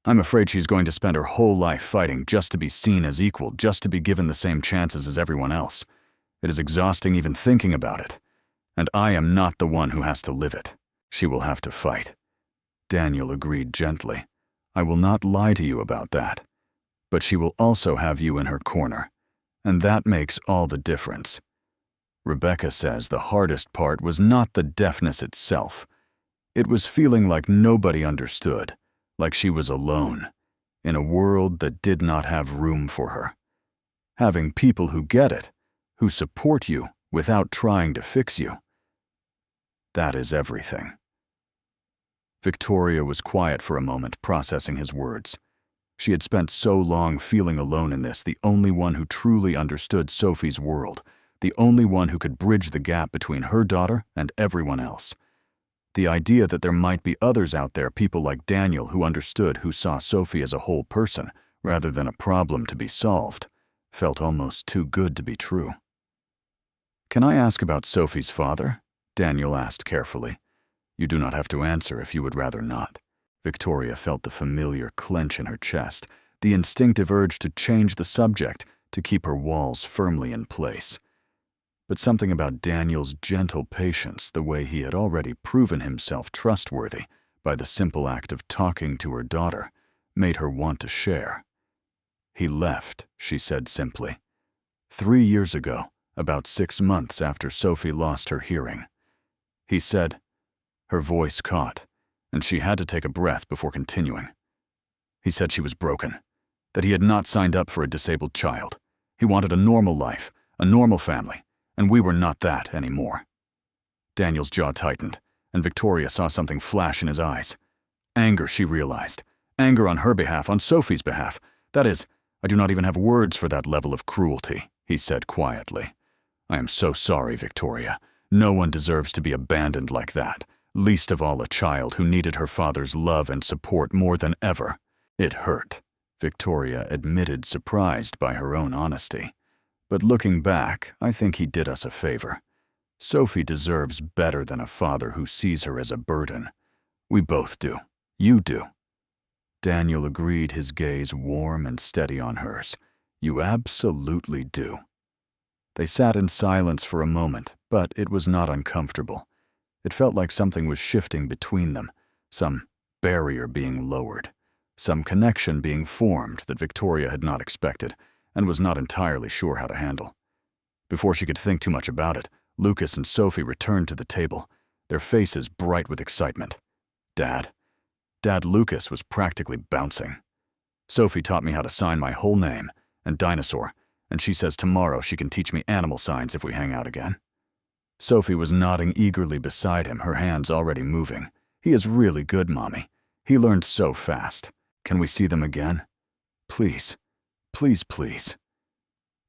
I'm afraid she's going to spend her whole life fighting just to be seen as equal, just to be given the same chances as everyone else. It is exhausting even thinking about it, and I am not the one who has to live it. She will have to fight. Daniel agreed gently. I will not lie to you about that. But she will also have you in her corner, and that makes all the difference. Rebecca says the hardest part was not the deafness itself. It was feeling like nobody understood, like she was alone, in a world that did not have room for her. Having people who get it, who support you without trying to fix you. That is everything. Victoria was quiet for a moment, processing his words. She had spent so long feeling alone in this, the only one who truly understood Sophie's world, the only one who could bridge the gap between her daughter and everyone else. The idea that there might be others out there, people like Daniel, who understood, who saw Sophie as a whole person, rather than a problem to be solved, felt almost too good to be true. Can I ask about Sophie's father? Daniel asked carefully. You do not have to answer if you would rather not. Victoria felt the familiar clench in her chest, the instinctive urge to change the subject, to keep her walls firmly in place. But something about Daniel's gentle patience, the way he had already proven himself trustworthy by the simple act of talking to her daughter, made her want to share. He left, she said simply. 3 years ago, about 6 months after Sophie lost her hearing. He said. Her voice caught, and she had to take a breath before continuing. He said she was broken, that he had not signed up for a disabled child. He wanted a normal life, a normal family, and we were not that anymore. Daniel's jaw tightened, and Victoria saw something flash in his eyes. Anger, she realized. Anger on her behalf, on Sophie's behalf. That is, I do not even have words for that level of cruelty, he said quietly. I am so sorry, Victoria. No one deserves to be abandoned like that, least of all a child who needed her father's love and support more than ever. It hurt, Victoria admitted, surprised by her own honesty. But looking back, I think he did us a favor. Sophie deserves better than a father who sees her as a burden. We both do. You do. Daniel agreed, his gaze warm and steady on hers. You absolutely do. They sat in silence for a moment, but it was not uncomfortable. It felt like something was shifting between them, some barrier being lowered, some connection being formed that Victoria had not expected and was not entirely sure how to handle. Before she could think too much about it, Lucas and Sophie returned to the table, their faces bright with excitement. Dad Lucas was practically bouncing. Sophie taught me how to sign my whole name and dinosaur, and she says tomorrow she can teach me animal signs if we hang out again. Sophie was nodding eagerly beside him, her hands already moving. He is really good, Mommy. He learned so fast. Can we see them again? Please. Please, please.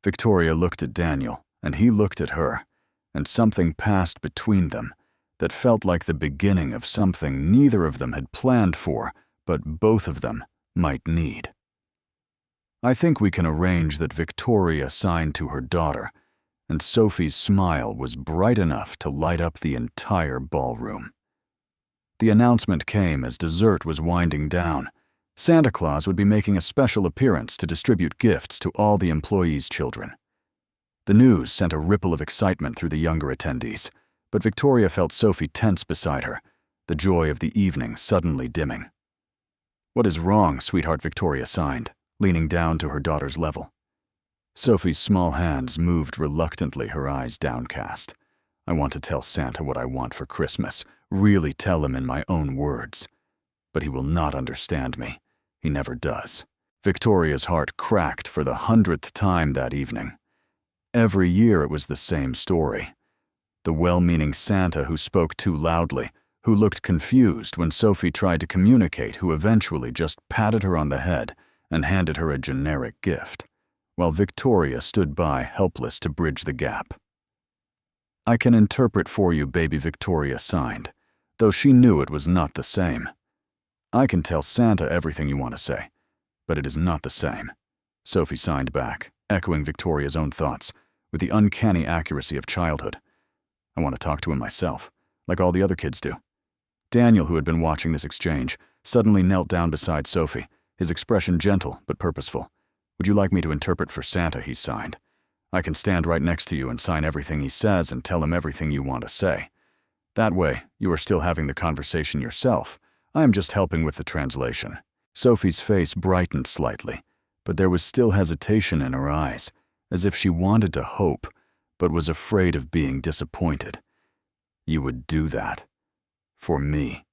Victoria looked at Daniel, and he looked at her, and something passed between them that felt like the beginning of something neither of them had planned for, but both of them might need. I think we can arrange that Victoria signed to her daughter, and Sophie's smile was bright enough to light up the entire ballroom. The announcement came as dessert was winding down. Santa Claus would be making a special appearance to distribute gifts to all the employees' children. The news sent a ripple of excitement through the younger attendees, but Victoria felt Sophie tense beside her, the joy of the evening suddenly dimming. What is wrong, sweetheart? Victoria signed, leaning down to her daughter's level. Sophie's small hands moved reluctantly, her eyes downcast. I want to tell Santa what I want for Christmas, really tell him in my own words. But he will not understand me. He never does. Victoria's heart cracked for the 100th time that evening. Every year it was the same story. The well-meaning Santa who spoke too loudly, who looked confused when Sophie tried to communicate, who eventually just patted her on the head and handed her a generic gift, while Victoria stood by, helpless to bridge the gap. I can interpret for you, baby, Victoria signed, though she knew it was not the same. I can tell Santa everything you want to say, but it is not the same. Sophie signed back, echoing Victoria's own thoughts, with the uncanny accuracy of childhood. I want to talk to him myself, like all the other kids do. Daniel, who had been watching this exchange, suddenly knelt down beside Sophie, his expression gentle but purposeful. Would you like me to interpret for Santa? He signed. I can stand right next to you and sign everything he says and tell him everything you want to say. That way, you are still having the conversation yourself. I am just helping with the translation. Sophie's face brightened slightly, but there was still hesitation in her eyes, as if she wanted to hope, but was afraid of being disappointed. You would do that. For me.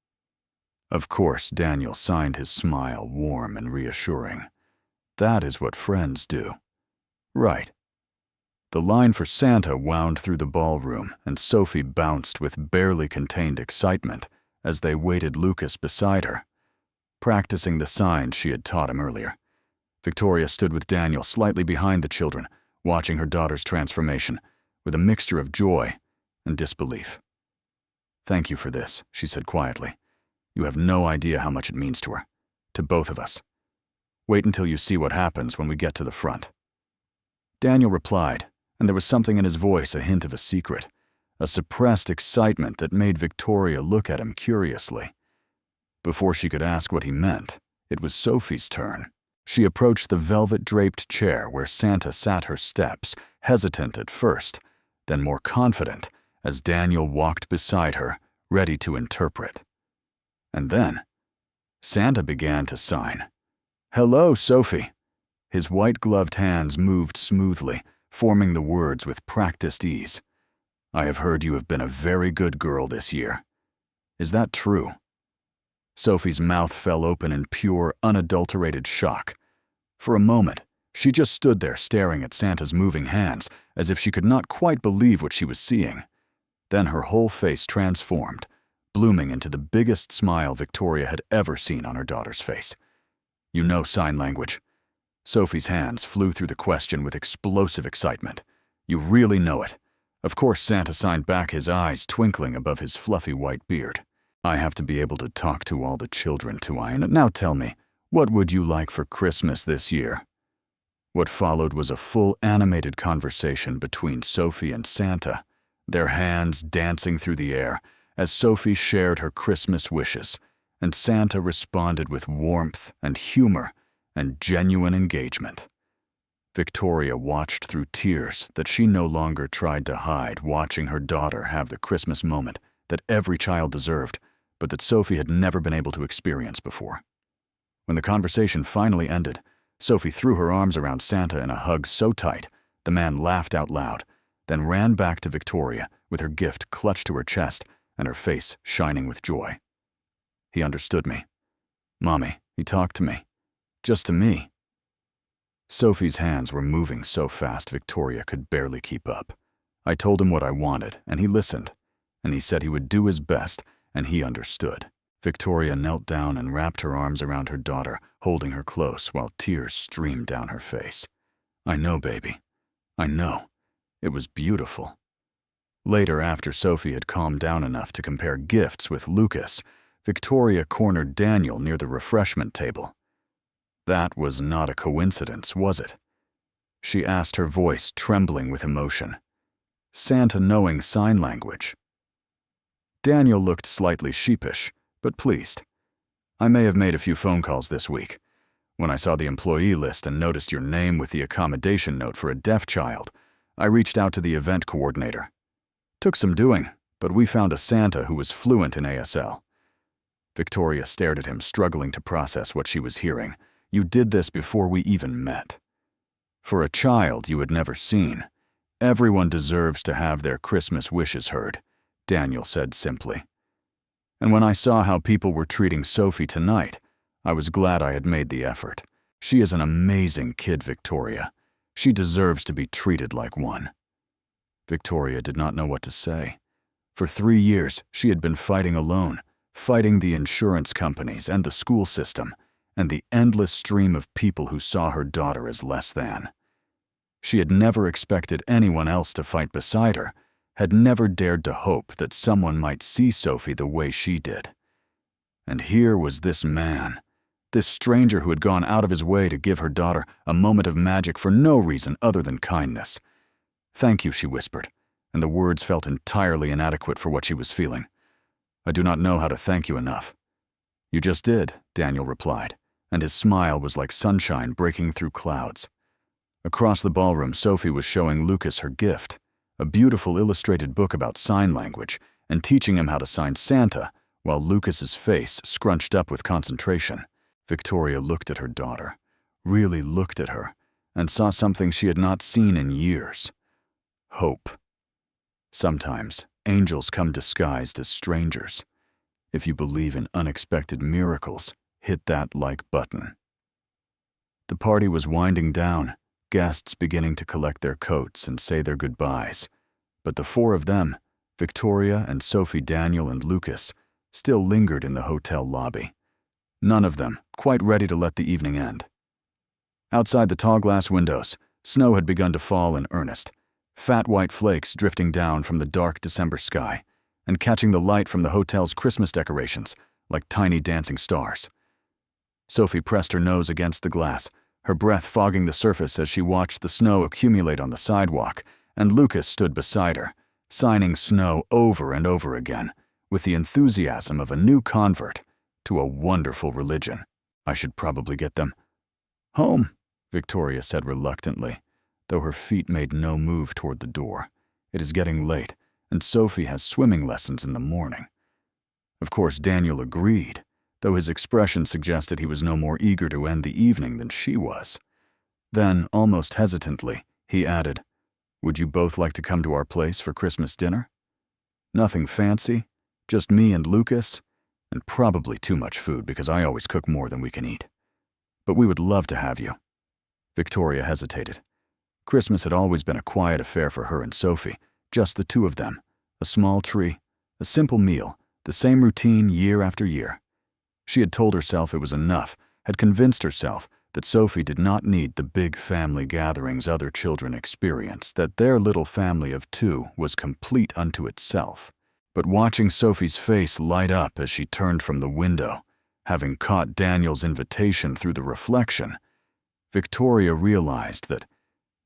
Of course, Daniel signed, his smile warm and reassuring. That is what friends do. Right. The line for Santa wound through the ballroom, and Sophie bounced with barely contained excitement as they waited Lucas beside her, practicing the signs she had taught him earlier. Victoria stood with Daniel slightly behind the children, watching her daughter's transformation, with a mixture of joy and disbelief. Thank you for this, she said quietly. You have no idea how much it means to her, to both of us. Wait until you see what happens when we get to the front. Daniel replied, and there was something in his voice, a hint of a secret, a suppressed excitement that made Victoria look at him curiously. Before she could ask what he meant, it was Sophie's turn. She approached the velvet-draped chair where Santa sat her steps, hesitant at first, then more confident as Daniel walked beside her, ready to interpret. And then, Santa began to sign. "Hello, Sophie." His white-gloved hands moved smoothly, forming the words with practiced ease. "I have heard you have been a very good girl this year. Is that true?" Sophie's mouth fell open in pure, unadulterated shock. For a moment, she just stood there staring at Santa's moving hands, as if she could not quite believe what she was seeing. Then her whole face transformed, blooming into the biggest smile Victoria had ever seen on her daughter's face. "You know sign language." Sophie's hands flew through the question with explosive excitement. "You really know it." Of course, Santa signed back, his eyes twinkling above his fluffy white beard. "I have to be able to talk to all the children too. Now tell me, what would you like for Christmas this year?" What followed was a full animated conversation between Sophie and Santa, their hands dancing through the air as Sophie shared her Christmas wishes, and Santa responded with warmth and humor and genuine engagement. Victoria watched through tears that she no longer tried to hide, watching her daughter have the Christmas moment that every child deserved, but that Sophie had never been able to experience before. When the conversation finally ended, Sophie threw her arms around Santa in a hug so tight, the man laughed out loud, then ran back to Victoria with her gift clutched to her chest and her face shining with joy. "He understood me. Mommy, he talked to me. Just to me." Sophie's hands were moving so fast Victoria could barely keep up. "I told him what I wanted, and he listened, and he said he would do his best, and he understood." Victoria knelt down and wrapped her arms around her daughter, holding her close while tears streamed down her face. "I know, baby. I know. It was beautiful." Later, after Sophie had calmed down enough to compare gifts with Lucas, Victoria cornered Daniel near the refreshment table. That was not a coincidence, was it? She asked, her voice trembling with emotion. Santa knowing sign language. Daniel looked slightly sheepish, but pleased. "I may have made a few phone calls this week. When I saw the employee list and noticed your name with the accommodation note for a deaf child, I reached out to the event coordinator. Took some doing, but we found a Santa who was fluent in ASL." Victoria stared at him, struggling to process what she was hearing. "You did this before we even met." "For a child you had never seen, everyone deserves to have their Christmas wishes heard," Daniel said simply. "And when I saw how people were treating Sophie tonight, I was glad I had made the effort. She is an amazing kid, Victoria. She deserves to be treated like one." Victoria did not know what to say. For 3 years, she had been fighting alone, fighting the insurance companies and the school system, and the endless stream of people who saw her daughter as less than. She had never expected anyone else to fight beside her, had never dared to hope that someone might see Sophie the way she did. And here was this man, this stranger who had gone out of his way to give her daughter a moment of magic for no reason other than kindness. "Thank you," she whispered, and the words felt entirely inadequate for what she was feeling. "I do not know how to thank you enough." "You just did," Daniel replied, and his smile was like sunshine breaking through clouds. Across the ballroom, Sophie was showing Lucas her gift, a beautiful illustrated book about sign language, and teaching him how to sign Santa, while Lucas's face scrunched up with concentration. Victoria looked at her daughter, really looked at her, and saw something she had not seen in years. Hope. Sometimes, angels come disguised as strangers. If you believe in unexpected miracles, hit that like button. The party was winding down, guests beginning to collect their coats and say their goodbyes, but the 4 of them, Victoria and Sophie, Daniel and Lucas, still lingered in the hotel lobby. None of them quite ready to let the evening end. Outside the tall glass windows, snow had begun to fall in earnest, fat white flakes drifting down from the dark December sky and catching the light from the hotel's Christmas decorations like tiny dancing stars. Sophie pressed her nose against the glass, her breath fogging the surface as she watched the snow accumulate on the sidewalk, and Lucas stood beside her, signing Snow over and over again with the enthusiasm of a new convert to a wonderful religion. I should probably get them home, Victoria said reluctantly, though her feet made no move toward the door. It is getting late, and Sophie has swimming lessons in the morning. Of course, Daniel agreed, though his expression suggested he was no more eager to end the evening than she was. Then, almost hesitantly, he added, "Would you both like to come to our place for Christmas dinner? Nothing fancy, just me and Lucas, and probably too much food because I always cook more than we can eat. But we would love to have you." Victoria hesitated. Christmas had always been a quiet affair for her and Sophie, just the two of them, a small tree, a simple meal, the same routine year after year. She had told herself it was enough, had convinced herself that Sophie did not need the big family gatherings other children experience, that their little family of two was complete unto itself. But watching Sophie's face light up as she turned from the window, having caught Daniel's invitation through the reflection, Victoria realized that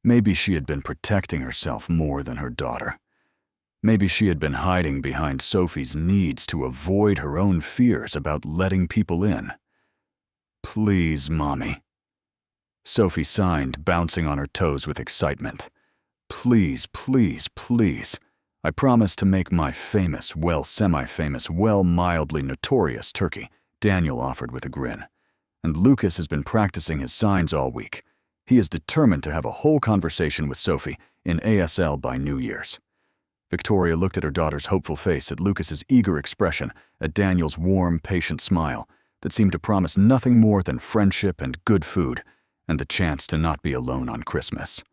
maybe she had been protecting herself more than her daughter. Maybe she had been hiding behind Sophie's needs to avoid her own fears about letting people in. "Please, Mommy." Sophie signed, bouncing on her toes with excitement. "Please, please, please. I promise to make my famous, well, semi-famous, well, mildly notorious turkey," Daniel offered with a grin. "And Lucas has been practicing his signs all week. He is determined to have a whole conversation with Sophie in ASL by New Year's." Victoria looked at her daughter's hopeful face, at Lucas's eager expression, at Daniel's warm, patient smile that seemed to promise nothing more than friendship and good food, and the chance to not be alone on Christmas.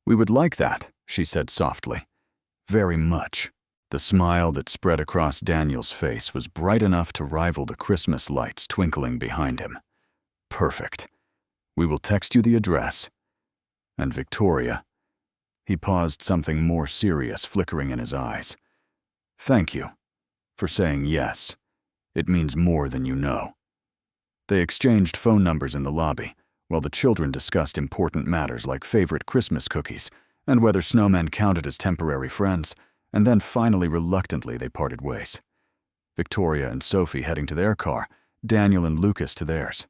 "We would like that," she said softly. "Very much." The smile that spread across Daniel's face was bright enough to rival the Christmas lights twinkling behind him. "Perfect. We will text you the address. And Victoria," he paused, something more serious flickering in his eyes, "thank you for saying yes. It means more than you know." They exchanged phone numbers in the lobby, while the children discussed important matters like favorite Christmas cookies and whether snowmen counted as temporary friends, and then finally reluctantly they parted ways. Victoria and Sophie heading to their car, Daniel and Lucas to theirs.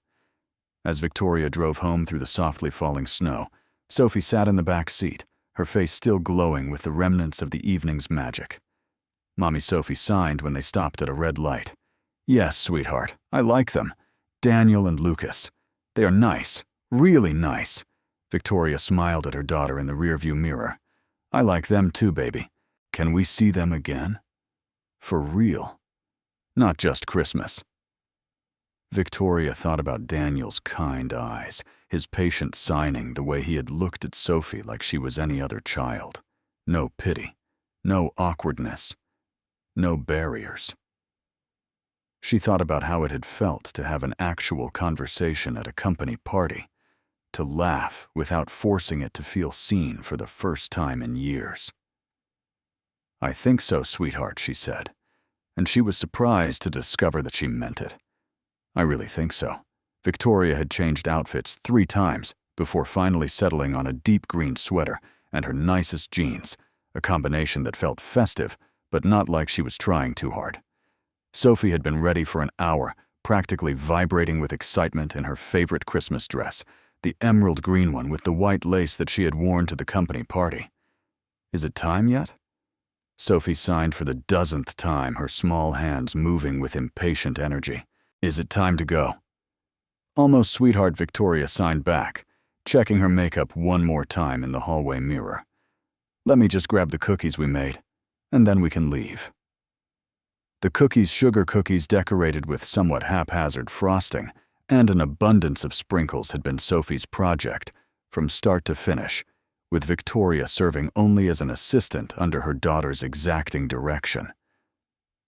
As Victoria drove home through the softly falling snow, Sophie sat in the back seat, her face still glowing with the remnants of the evening's magic. Mommy Sophie signed when they stopped at a red light. "Yes, sweetheart, I like them. Daniel and Lucas. They are nice, really nice." Victoria smiled at her daughter in the rearview mirror. "I like them too, baby. Can we see them again? For real. Not just Christmas." Victoria thought about Daniel's kind eyes, his patient signing, the way he had looked at Sophie like she was any other child. No pity, no awkwardness, no barriers. She thought about how it had felt to have an actual conversation at a company party, to laugh without forcing it to feel seen for the first time in years. "I think so, sweetheart," she said, and she was surprised to discover that she meant it. "I really think so." Victoria had changed outfits 3 times before finally settling on a deep green sweater and her nicest jeans, a combination that felt festive, but not like she was trying too hard. Sophie had been ready for an hour, practically vibrating with excitement in her favorite Christmas dress, the emerald green one with the white lace that she had worn to the company party. "Is it time yet?" Sophie signed for the 1000th time, her small hands moving with impatient energy. "Is it time to go?" "Almost, sweetheart," Victoria signed back, checking her makeup one more time in the hallway mirror. "Let me just grab the cookies we made, and then we can leave." The cookies, sugar cookies decorated with somewhat haphazard frosting and an abundance of sprinkles, had been Sophie's project from start to finish, with Victoria serving only as an assistant under her daughter's exacting direction.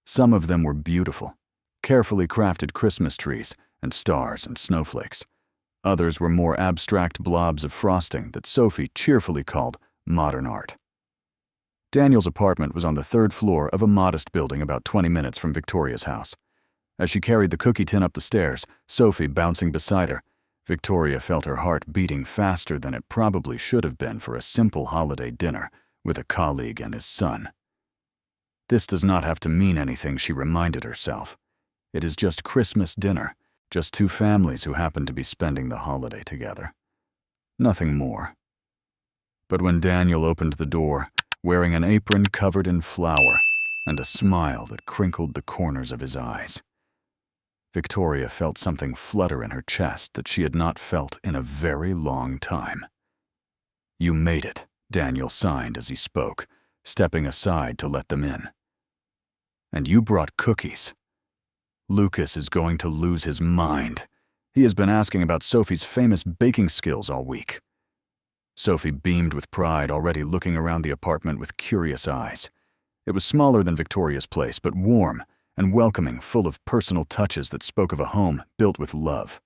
Some of them were beautiful, carefully crafted Christmas trees and stars and snowflakes. Others were more abstract blobs of frosting that Sophie cheerfully called modern art. Daniel's apartment was on the 3rd floor of a modest building about 20 minutes from Victoria's house. As she carried the cookie tin up the stairs, Sophie bouncing beside her, Victoria felt her heart beating faster than it probably should have been for a simple holiday dinner with a colleague and his son. This does not have to mean anything, she reminded herself. It is just Christmas dinner, just two families who happen to be spending the holiday together. Nothing more. But when Daniel opened the door, wearing an apron covered in flour and a smile that crinkled the corners of his eyes, Victoria felt something flutter in her chest that she had not felt in a very long time. "You made it," Daniel signed as he spoke, stepping aside to let them in. "And you brought cookies. Lucas is going to lose his mind. He has been asking about Sophie's famous baking skills all week." Sophie beamed with pride, already looking around the apartment with curious eyes. It was smaller than Victoria's place, but warm and welcoming, full of personal touches that spoke of a home built with love.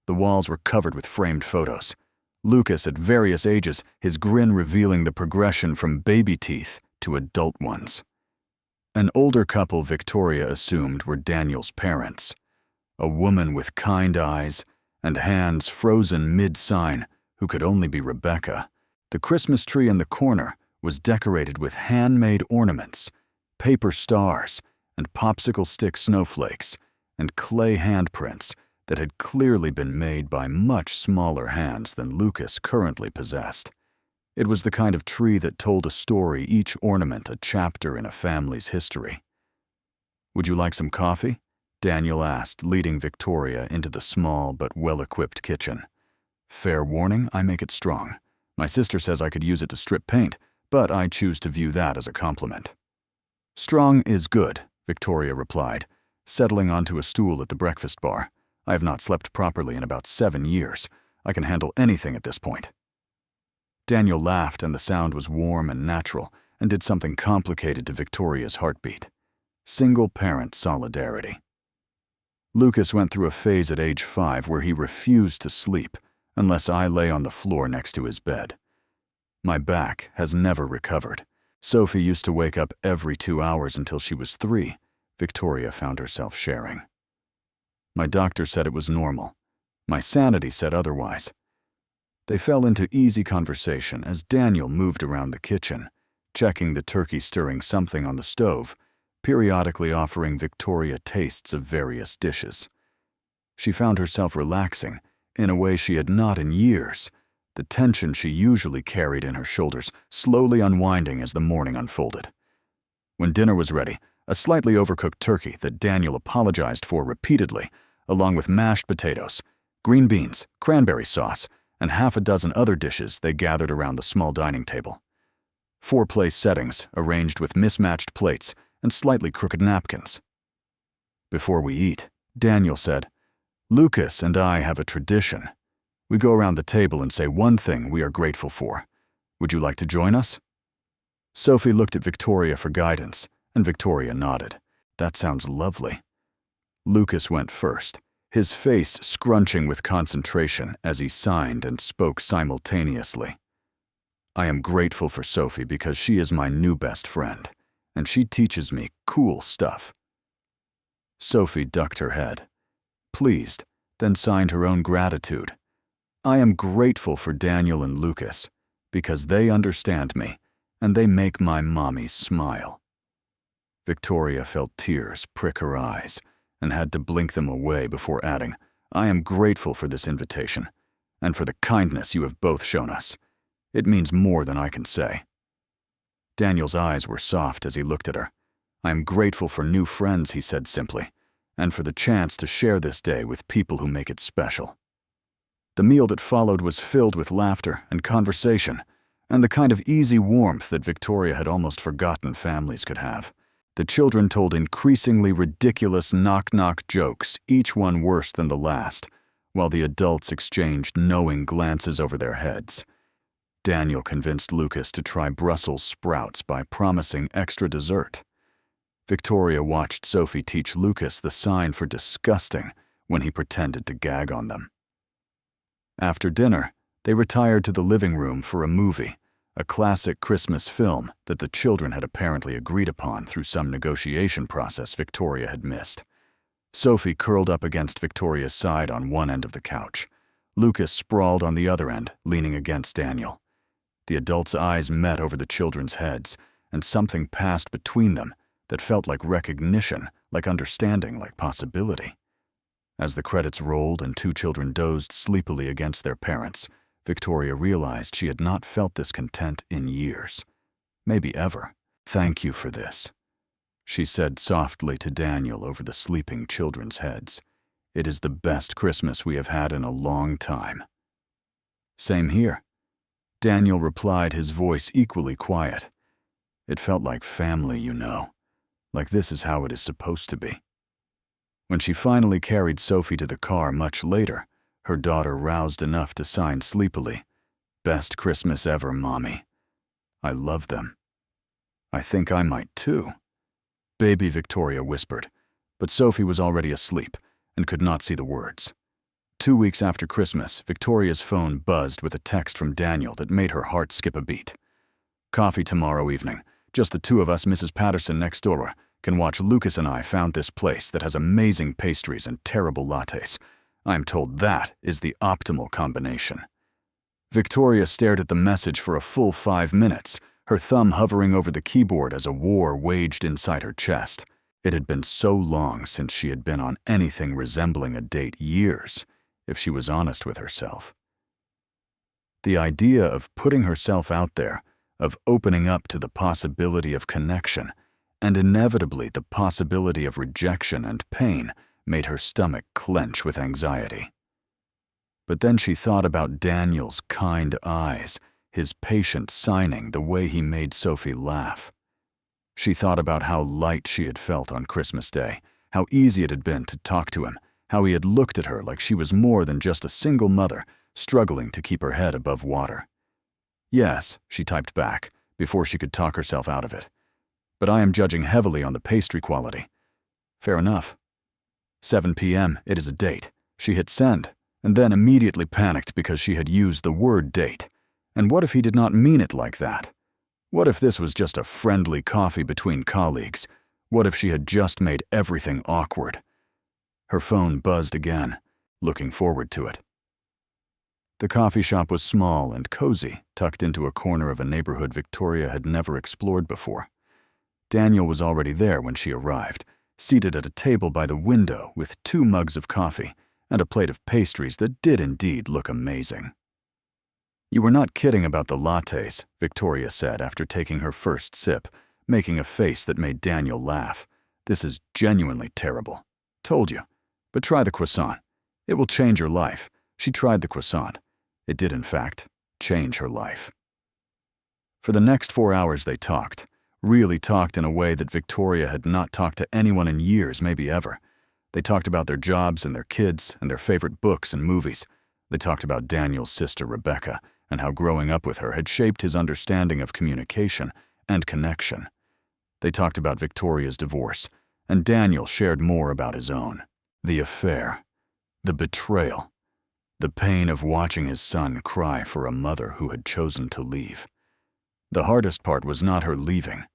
The walls were covered with framed photos. Lucas at various ages, his grin revealing the progression from baby teeth to adult ones. An older couple Victoria assumed were Daniel's parents. A woman with kind eyes and hands frozen mid-sign who could only be Rebecca. The Christmas tree in the corner was decorated with handmade ornaments, paper stars, and popsicle stick snowflakes, and clay handprints that had clearly been made by much smaller hands than Lucas currently possessed. It was the kind of tree that told a story, each ornament a chapter in a family's history. "Would you like some coffee?" Daniel asked, leading Victoria into the small but well-equipped kitchen. "Fair warning, I make it strong. My sister says I could use it to strip paint, but I choose to view that as a compliment." "Strong is good," Victoria replied, settling onto a stool at the breakfast bar. "I have not slept properly in about 7 years. I can handle anything at this point." Daniel laughed, and the sound was warm and natural, and did something complicated to Victoria's heartbeat. Single-parent solidarity. Lucas went through a phase at age 5 where he refused to sleep unless I lay on the floor next to his bed. My back has never recovered. Sophie used to wake up every 2 hours until she was 3, Victoria found herself sharing. My doctor said it was normal. My sanity said otherwise. They fell into easy conversation as Daniel moved around the kitchen, checking the turkey, stirring something on the stove, periodically offering Victoria tastes of various dishes. She found herself relaxing in a way she had not in years, the tension she usually carried in her shoulders slowly unwinding as the morning unfolded. When dinner was ready, a slightly overcooked turkey that Daniel apologized for repeatedly, along with mashed potatoes, green beans, cranberry sauce, and half a dozen other dishes, they gathered around the small dining table. 4-place settings arranged with mismatched plates and slightly crooked napkins. "Before we eat," Daniel said, "Lucas and I have a tradition. We go around the table and say one thing we are grateful for. Would you like to join us?" Sophie looked at Victoria for guidance, and Victoria nodded. "That sounds lovely." Lucas went first, his face scrunching with concentration as he signed and spoke simultaneously. "I am grateful for Sophie because she is my new best friend, and she teaches me cool stuff." Sophie ducked her head, pleased, then signed her own gratitude. "I am grateful for Daniel and Lucas because they understand me and they make my mommy smile." Victoria felt tears prick her eyes and had to blink them away before adding, "I am grateful for this invitation and for the kindness you have both shown us. It means more than I can say." Daniel's eyes were soft as he looked at her. "I am grateful for new friends," he said simply, "and for the chance to share this day with people who make it special." The meal that followed was filled with laughter and conversation, and the kind of easy warmth that Victoria had almost forgotten families could have. The children told increasingly ridiculous knock-knock jokes, each one worse than the last, while the adults exchanged knowing glances over their heads. Daniel convinced Lucas to try Brussels sprouts by promising extra dessert. Victoria watched Sophie teach Lucas the sign for disgusting when he pretended to gag on them. After dinner, they retired to the living room for a movie, a classic Christmas film that the children had apparently agreed upon through some negotiation process Victoria had missed. Sophie curled up against Victoria's side on one end of the couch. Lucas sprawled on the other end, leaning against Daniel. The adults' eyes met over the children's heads, and something passed between them, that felt like recognition, like understanding, like possibility. As the credits rolled and two children dozed sleepily against their parents, Victoria realized she had not felt this content in years. Maybe ever. "Thank you for this," she said softly to Daniel over the sleeping children's heads. "It is the best Christmas we have had in a long time." "Same here," Daniel replied, his voice equally quiet. "It felt like family, you know. Like this is how it is supposed to be." When she finally carried Sophie to the car much later, her daughter roused enough to sign sleepily, "Best Christmas ever, Mommy. I love them." "I think I might too," baby Victoria whispered, but Sophie was already asleep and could not see the words. 2 weeks after Christmas, Victoria's phone buzzed with a text from Daniel that made her heart skip a beat. "Coffee tomorrow evening. Just the two of us, Mrs. Patterson next door. Can watch. Lucas and I found this place that has amazing pastries and terrible lattes. I am told that is the optimal combination." Victoria stared at the message for a full 5 minutes, her thumb hovering over the keyboard as a war waged inside her chest. It had been so long since she had been on anything resembling a date, years, if she was honest with herself. The idea of putting herself out there, of opening up to the possibility of connection, and inevitably the possibility of rejection and pain, made her stomach clench with anxiety. But then she thought about Daniel's kind eyes, his patient signing, the way he made Sophie laugh. She thought about how light she had felt on Christmas Day, how easy it had been to talk to him, how he had looked at her like she was more than just a single mother struggling to keep her head above water. "Yes," she typed back, before she could talk herself out of it. "But I am judging heavily on the pastry quality." "Fair enough." 7 p.m., it is a date. She hit send, and then immediately panicked because she had used the word date. And what if he did not mean it like that? What if this was just a friendly coffee between colleagues? What if she had just made everything awkward? Her phone buzzed again, looking forward to it. The coffee shop was small and cozy, tucked into a corner of a neighborhood Victoria had never explored before. Daniel was already there when she arrived, seated at a table by the window with 2 mugs of coffee and a plate of pastries that did indeed look amazing. "You were not kidding about the lattes," Victoria said after taking her first sip, making a face that made Daniel laugh. "This is genuinely terrible. Told you. But try the croissant. It will change your life." She tried the croissant. It did, in fact, change her life. For the next 4 hours they talked, really talked in a way that Victoria had not talked to anyone in years, maybe ever. They talked about their jobs and their kids and their favorite books and movies. They talked about Daniel's sister, Rebecca, and how growing up with her had shaped his understanding of communication and connection. They talked about Victoria's divorce, and Daniel shared more about his own. The affair, the betrayal, the pain of watching his son cry for a mother who had chosen to leave. The hardest part was not her leaving.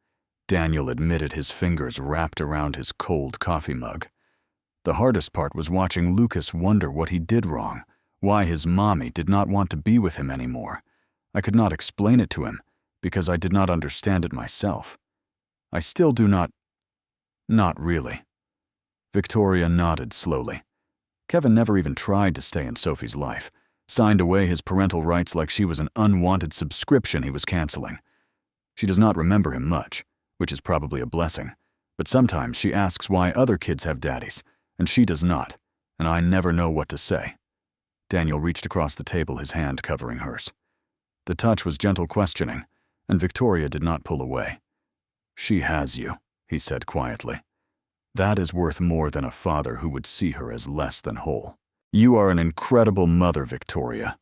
Daniel admitted, his fingers wrapped around his cold coffee mug. The hardest part was watching Lucas wonder what he did wrong, why his mommy did not want to be with him anymore. I could not explain it to him, because I did not understand it myself. I still do not. Not really. Victoria nodded slowly. Kevin never even tried to stay in Sophie's life, signed away his parental rights like she was an unwanted subscription he was canceling. She does not remember him much, which is probably a blessing, but sometimes she asks why other kids have daddies, and she does not, and I never know what to say. Daniel reached across the table, his hand covering hers. The touch was gentle questioning, and Victoria did not pull away. "She has you," he said quietly. "That is worth more than a father who would see her as less than whole. You are an incredible mother, Victoria.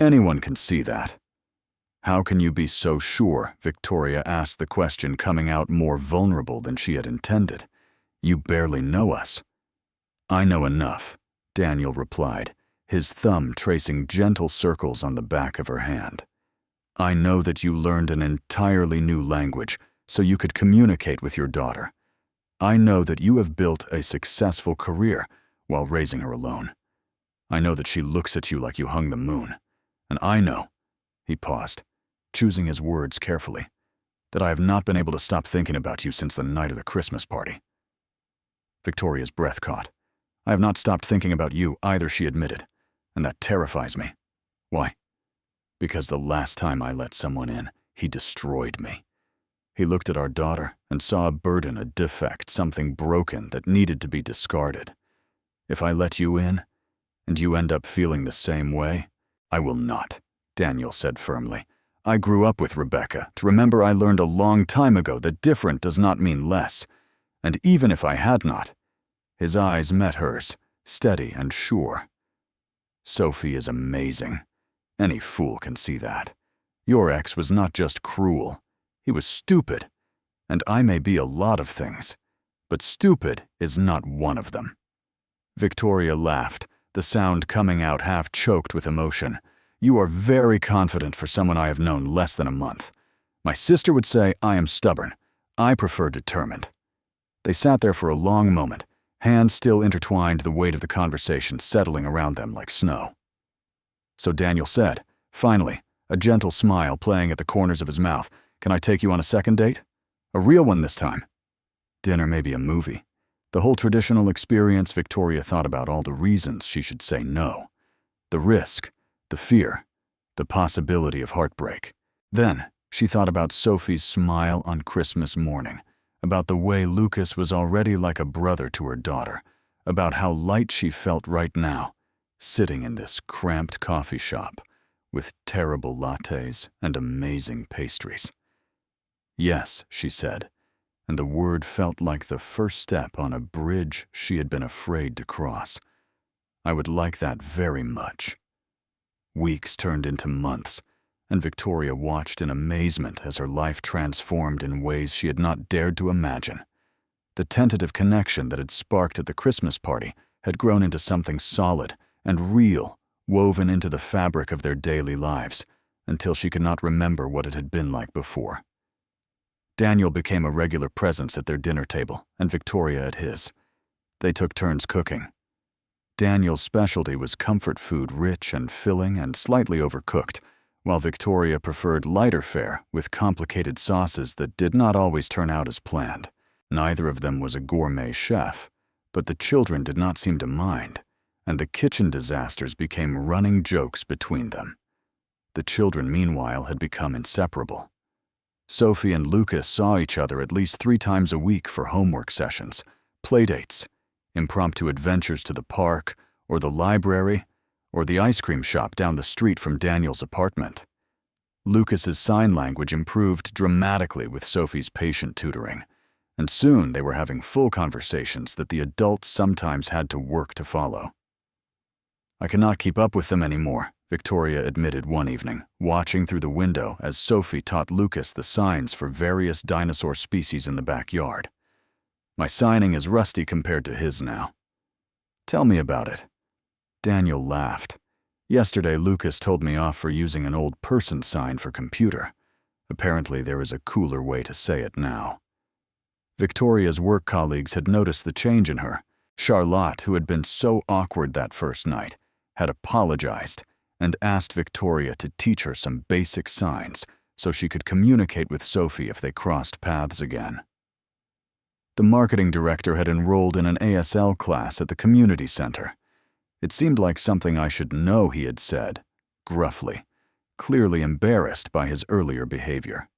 Anyone can see that." "How can you be so sure?" Victoria asked, the question coming out more vulnerable than she had intended. "You barely know us." "I know enough," Daniel replied, his thumb tracing gentle circles on the back of her hand. "I know that you learned an entirely new language so you could communicate with your daughter. I know that you have built a successful career while raising her alone. I know that she looks at you like you hung the moon. And I know," he paused, choosing his words carefully, that I have not been able to stop thinking about you since the night of the Christmas party. Victoria's breath caught. I have not stopped thinking about you either, she admitted, and that terrifies me. Why? Because the last time I let someone in, he destroyed me. He looked at our daughter and saw a burden, a defect, something broken that needed to be discarded. If I let you in, and you end up feeling the same way, I will not, Daniel said firmly. I grew up with Rebecca. To remember, I learned a long time ago that different does not mean less. And even if I had not, his eyes met hers, steady and sure. Sophie is amazing. Any fool can see that. Your ex was not just cruel. He was stupid. And I may be a lot of things, but stupid is not one of them. Victoria laughed, the sound coming out half choked with emotion. You are very confident for someone I have known less than a month. My sister would say I am stubborn. I prefer determined. They sat there for a long moment, hands still intertwined, the weight of the conversation settling around them like snow. So Daniel said, finally, a gentle smile playing at the corners of his mouth, can I take you on a second date? A real one this time. Dinner, maybe a movie. The whole traditional experience. Victoria thought about all the reasons she should say no. The risk, the fear, the possibility of heartbreak. Then she thought about Sophie's smile on Christmas morning, about the way Lucas was already like a brother to her daughter, about how light she felt right now, sitting in this cramped coffee shop with terrible lattes and amazing pastries. Yes, she said, and the word felt like the first step on a bridge she had been afraid to cross. I would like that very much. Weeks turned into months, and Victoria watched in amazement as her life transformed in ways she had not dared to imagine. The tentative connection that had sparked at the Christmas party had grown into something solid and real, woven into the fabric of their daily lives, until she could not remember what it had been like before. Daniel became a regular presence at their dinner table, and Victoria at his. They took turns cooking. Daniel's specialty was comfort food, rich and filling and slightly overcooked, while Victoria preferred lighter fare with complicated sauces that did not always turn out as planned. Neither of them was a gourmet chef, but the children did not seem to mind, and the kitchen disasters became running jokes between them. The children, meanwhile, had become inseparable. Sophie and Lucas saw each other at least 3 times a week for homework sessions, playdates, impromptu adventures to the park, or the library, or the ice cream shop down the street from Daniel's apartment. Lucas's sign language improved dramatically with Sophie's patient tutoring, and soon they were having full conversations that the adults sometimes had to work to follow. I cannot keep up with them anymore, Victoria admitted one evening, watching through the window as Sophie taught Lucas the signs for various dinosaur species in the backyard. My signing is rusty compared to his now. Tell me about it. Daniel laughed. Yesterday, Lucas told me off for using an old person sign for computer. Apparently, there is a cooler way to say it now. Victoria's work colleagues had noticed the change in her. Charlotte, who had been so awkward that first night, had apologized and asked Victoria to teach her some basic signs so she could communicate with Sophie if they crossed paths again. The marketing director had enrolled in an ASL class at the community center. It seemed like something I should know, he had said, gruffly, clearly embarrassed by his earlier behavior.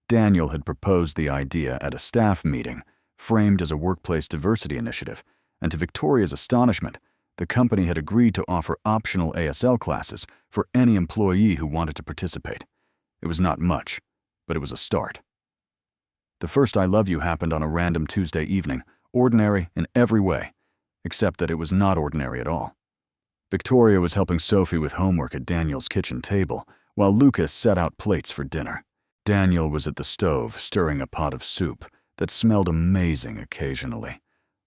Daniel had proposed the idea at a staff meeting, framed as a workplace diversity initiative, and to Victoria's astonishment, the company had agreed to offer optional ASL classes for any employee who wanted to participate. It was not much, but it was a start. The first I love you happened on a random Tuesday evening, ordinary in every way, except that it was not ordinary at all. Victoria was helping Sophie with homework at Daniel's kitchen table, while Lucas set out plates for dinner. Daniel was at the stove, stirring a pot of soup that smelled amazing occasionally,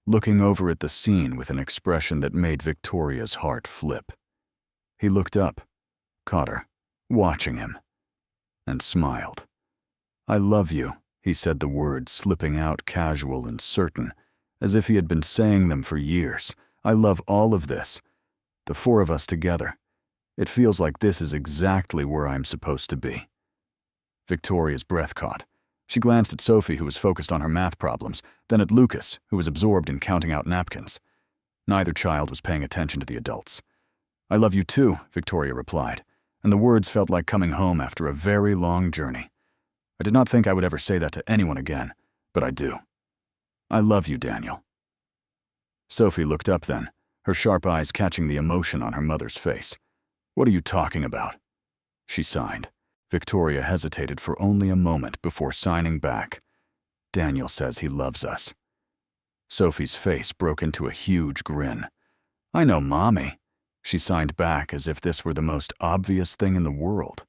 looking over at the scene with an expression that made Victoria's heart flip. He looked up, caught her, watching him, and smiled. I love you, he said, the words slipping out casual and certain, as if he had been saying them for years. I love all of this, the 4 of us together. It feels like this is exactly where I'm supposed to be. Victoria's breath caught. She glanced at Sophie, who was focused on her math problems, then at Lucas, who was absorbed in counting out napkins. Neither child was paying attention to the adults. "I love you too," Victoria replied, and the words felt like coming home after a very long journey. I did not think I would ever say that to anyone again, but I do. "I love you, Daniel." Sophie looked up then, her sharp eyes catching the emotion on her mother's face. "What are you talking about?" She signed. Victoria hesitated for only a moment before signing back. "Daniel says he loves us." Sophie's face broke into a huge grin. "I know, Mommy." She signed back as if this were the most obvious thing in the world.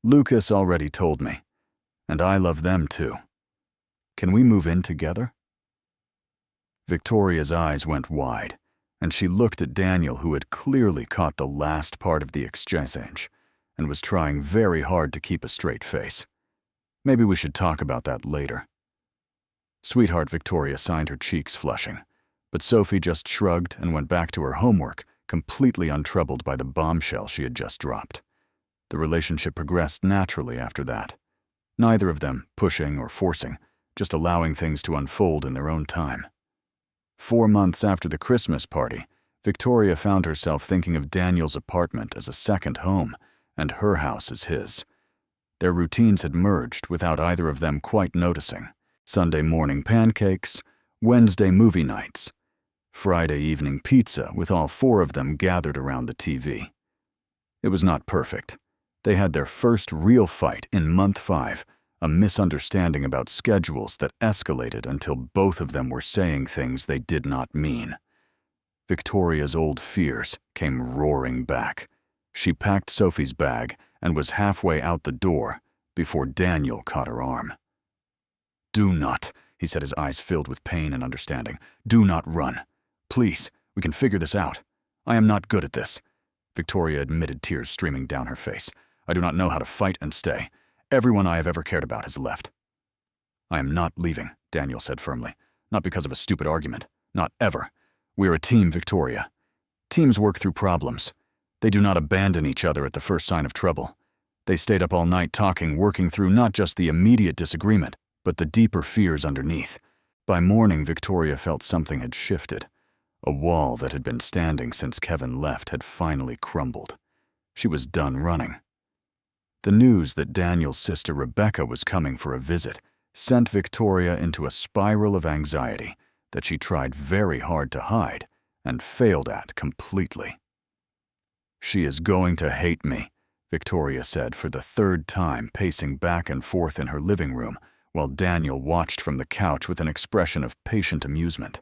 "Lucas already told me, and I love them too. Can we move in together?" Victoria's eyes went wide, and she looked at Daniel, who had clearly caught the last part of the exchange and was trying very hard to keep a straight face. "Maybe we should talk about that later." Sweetheart, Victoria signed, her cheeks flushing, but Sophie just shrugged and went back to her homework, completely untroubled by the bombshell she had just dropped. The relationship progressed naturally after that, neither of them pushing or forcing, just allowing things to unfold in their own time. 4 months after the Christmas party, Victoria found herself thinking of Daniel's apartment as a second home and her house as his. Their routines had merged without either of them quite noticing. Sunday morning pancakes, Wednesday movie nights, Friday evening pizza with all 4 of them gathered around the TV. It was not perfect. They had their first real fight in month 5, a misunderstanding about schedules that escalated until both of them were saying things they did not mean. Victoria's old fears came roaring back. She packed Sophie's bag and was halfway out the door before Daniel caught her arm. "Do not," he said, his eyes filled with pain and understanding. "Do not run. Please, we can figure this out. I am not good at this." Victoria admitted, tears streaming down her face. "I do not know how to fight and stay. Everyone I have ever cared about has left." "I am not leaving," Daniel said firmly. "Not because of a stupid argument. Not ever. We are a team, Victoria. Teams work through problems. They do not abandon each other at the first sign of trouble. They stayed up all night talking, working through not just the immediate disagreement, but the deeper fears underneath. By morning, Victoria felt something had shifted. A wall that had been standing since Kevin left had finally crumbled. She was done running. The news that Daniel's sister Rebecca was coming for a visit sent Victoria into a spiral of anxiety that she tried very hard to hide and failed at completely. "She is going to hate me," Victoria said for the 3rd time, pacing back and forth in her living room while Daniel watched from the couch with an expression of patient amusement.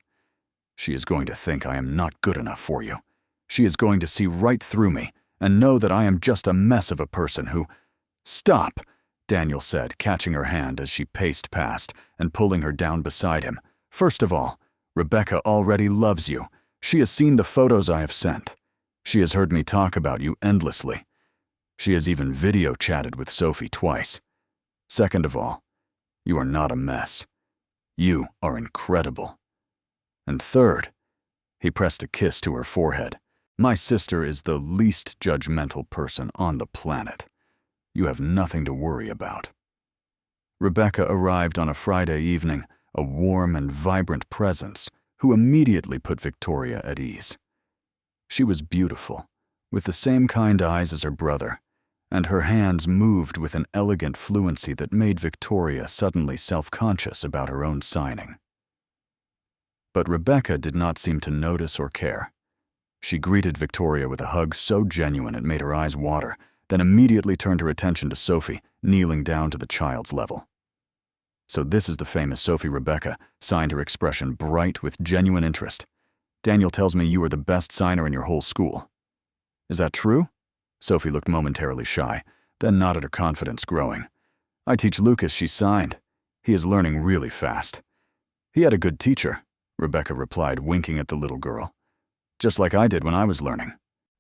"She is going to think I am not good enough for you. She is going to see right through me and know that I am just a mess of a person who—" "Stop," Daniel said, catching her hand as she paced past and pulling her down beside him. "First of all, Rebecca already loves you. She has seen the photos I have sent. She has heard me talk about you endlessly. She has even video chatted with Sophie twice. Second of all, you are not a mess. You are incredible. And third," he pressed a kiss to her forehead, "my sister is the least judgmental person on the planet. You have nothing to worry about." Rebecca arrived on a Friday evening, a warm and vibrant presence, who immediately put Victoria at ease. She was beautiful, with the same kind eyes as her brother, and her hands moved with an elegant fluency that made Victoria suddenly self-conscious about her own signing. But Rebecca did not seem to notice or care. She greeted Victoria with a hug so genuine it made her eyes water, then immediately turned her attention to Sophie, kneeling down to the child's level. "So this is the famous Sophie Rebecca," signed, her expression bright with genuine interest. "Daniel tells me you are the best signer in your whole school. Is that true?" Sophie looked momentarily shy, then nodded, her confidence growing. "I teach Lucas," she signed. "He is learning really fast." "He had a good teacher," Rebecca replied, winking at the little girl. "Just like I did when I was learning."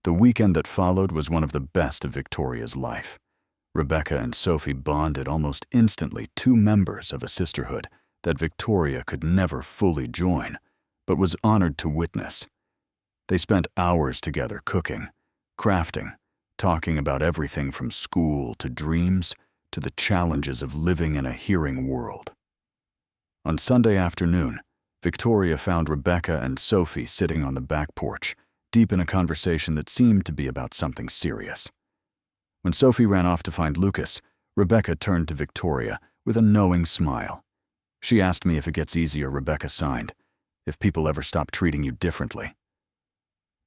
The weekend that followed was one of the best of Victoria's life. Rebecca and Sophie bonded almost instantly, 2 members of a sisterhood that Victoria could never fully join, but was honored to witness. They spent hours together cooking, crafting, talking about everything from school to dreams to the challenges of living in a hearing world. On Sunday afternoon, Victoria found Rebecca and Sophie sitting on the back porch, deep in a conversation that seemed to be about something serious. When Sophie ran off to find Lucas, Rebecca turned to Victoria with a knowing smile. She asked me if it gets easier, Rebecca signed, if people ever stop treating you differently.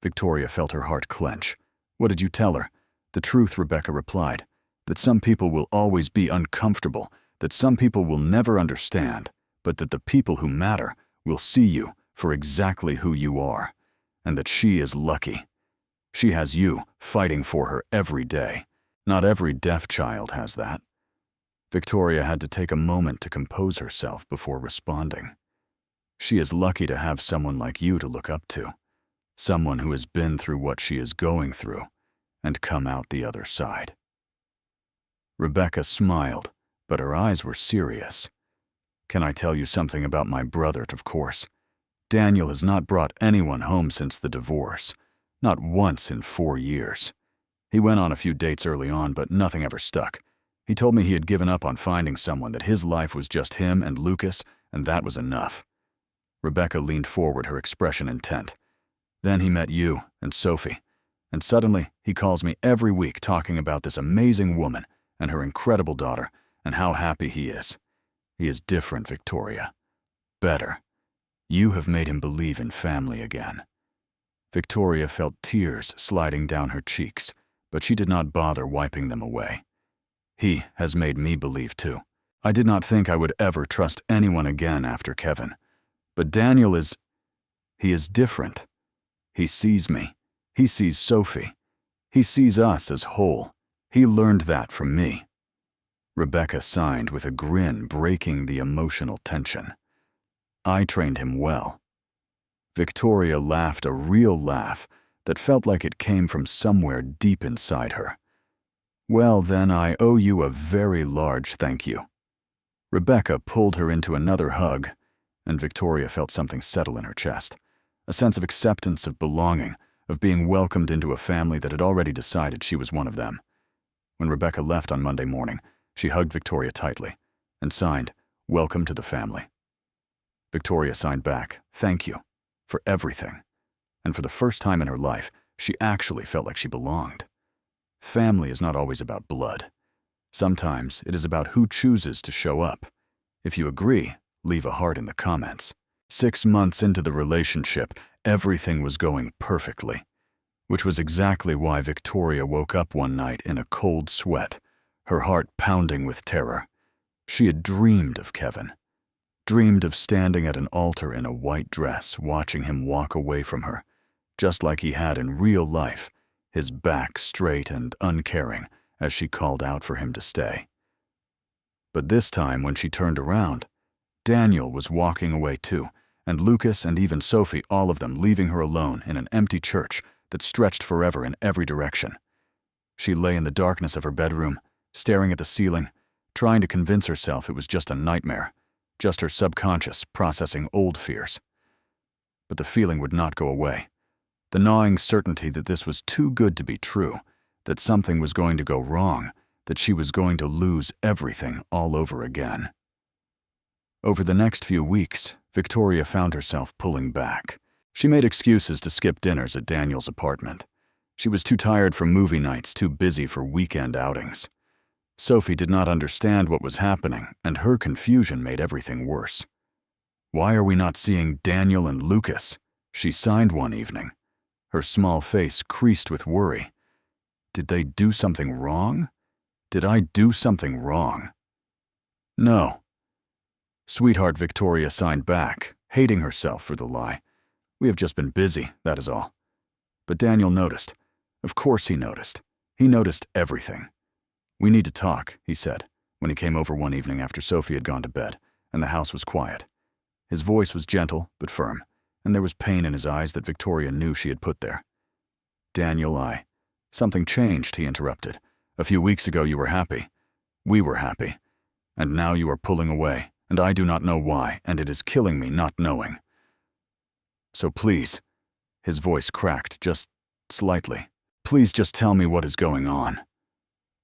Victoria felt her heart clench. What did you tell her? The truth, Rebecca replied, that some people will always be uncomfortable, that some people will never understand, but that the people who matter will see you for exactly who you are, and that she is lucky. She has you fighting for her every day. Not every deaf child has that. Victoria had to take a moment to compose herself before responding. She is lucky to have someone like you to look up to, someone who has been through what she is going through and come out the other side. Rebecca smiled, but her eyes were serious. Can I tell you something about my brother? Of course. Daniel has not brought anyone home since the divorce, not once in 4 years. He went on a few dates early on, but nothing ever stuck. He told me he had given up on finding someone, that his life was just him and Lucas, and that was enough. Rebecca leaned forward, her expression intent. Then he met you and Sophie, and suddenly he calls me every week talking about this amazing woman and her incredible daughter and how happy he is. He is different, Victoria. Better. You have made him believe in family again. Victoria felt tears sliding down her cheeks, but she did not bother wiping them away. He has made me believe too. I did not think I would ever trust anyone again after Kevin. But Daniel is different. He sees me. He sees Sophie. He sees us as whole. He learned that from me. Rebecca signed with a grin, breaking the emotional tension. I trained him well. Victoria laughed a real laugh that felt like it came from somewhere deep inside her. Well, then I owe you a very large thank you. Rebecca pulled her into another hug, and Victoria felt something settle in her chest, a sense of acceptance, of belonging, of being welcomed into a family that had already decided she was one of them. When Rebecca left on Monday morning, she hugged Victoria tightly and signed, "Welcome to the family." Victoria signed back, "Thank you for everything." And for the first time in her life, she actually felt like she belonged. Family is not always about blood. Sometimes it is about who chooses to show up. If you agree, leave a heart in the comments. 6 months into the relationship, everything was going perfectly, which was exactly why Victoria woke up one night in a cold sweat, her heart pounding with terror. She had dreamed of Kevin, dreamed of standing at an altar in a white dress, watching him walk away from her, just like he had in real life, his back straight and uncaring as she called out for him to stay. But this time, when she turned around, Daniel was walking away too, and Lucas and even Sophie, all of them leaving her alone in an empty church that stretched forever in every direction. She lay in the darkness of her bedroom, staring at the ceiling, trying to convince herself it was just a nightmare, just her subconscious processing old fears. But the feeling would not go away. The gnawing certainty that this was too good to be true, that something was going to go wrong, that she was going to lose everything all over again. Over the next few weeks, Victoria found herself pulling back. She made excuses to skip dinners at Daniel's apartment. She was too tired from movie nights, too busy for weekend outings. Sophie did not understand what was happening, and her confusion made everything worse. Why are we not seeing Daniel and Lucas? She signed one evening. Her small face creased with worry. Did they do something wrong? Did I do something wrong? No. Sweetheart, Victoria signed back, hating herself for the lie. We have just been busy, that is all. But Daniel noticed. Of course he noticed. He noticed everything. We need to talk, he said, when he came over one evening after Sophie had gone to bed, and the house was quiet. His voice was gentle but firm, and there was pain in his eyes that Victoria knew she had put there. Daniel, Something changed, he interrupted. A few weeks ago you were happy. We were happy. And now you are pulling away, and I do not know why, and it is killing me not knowing. So please, his voice cracked just slightly. Please just tell me what is going on.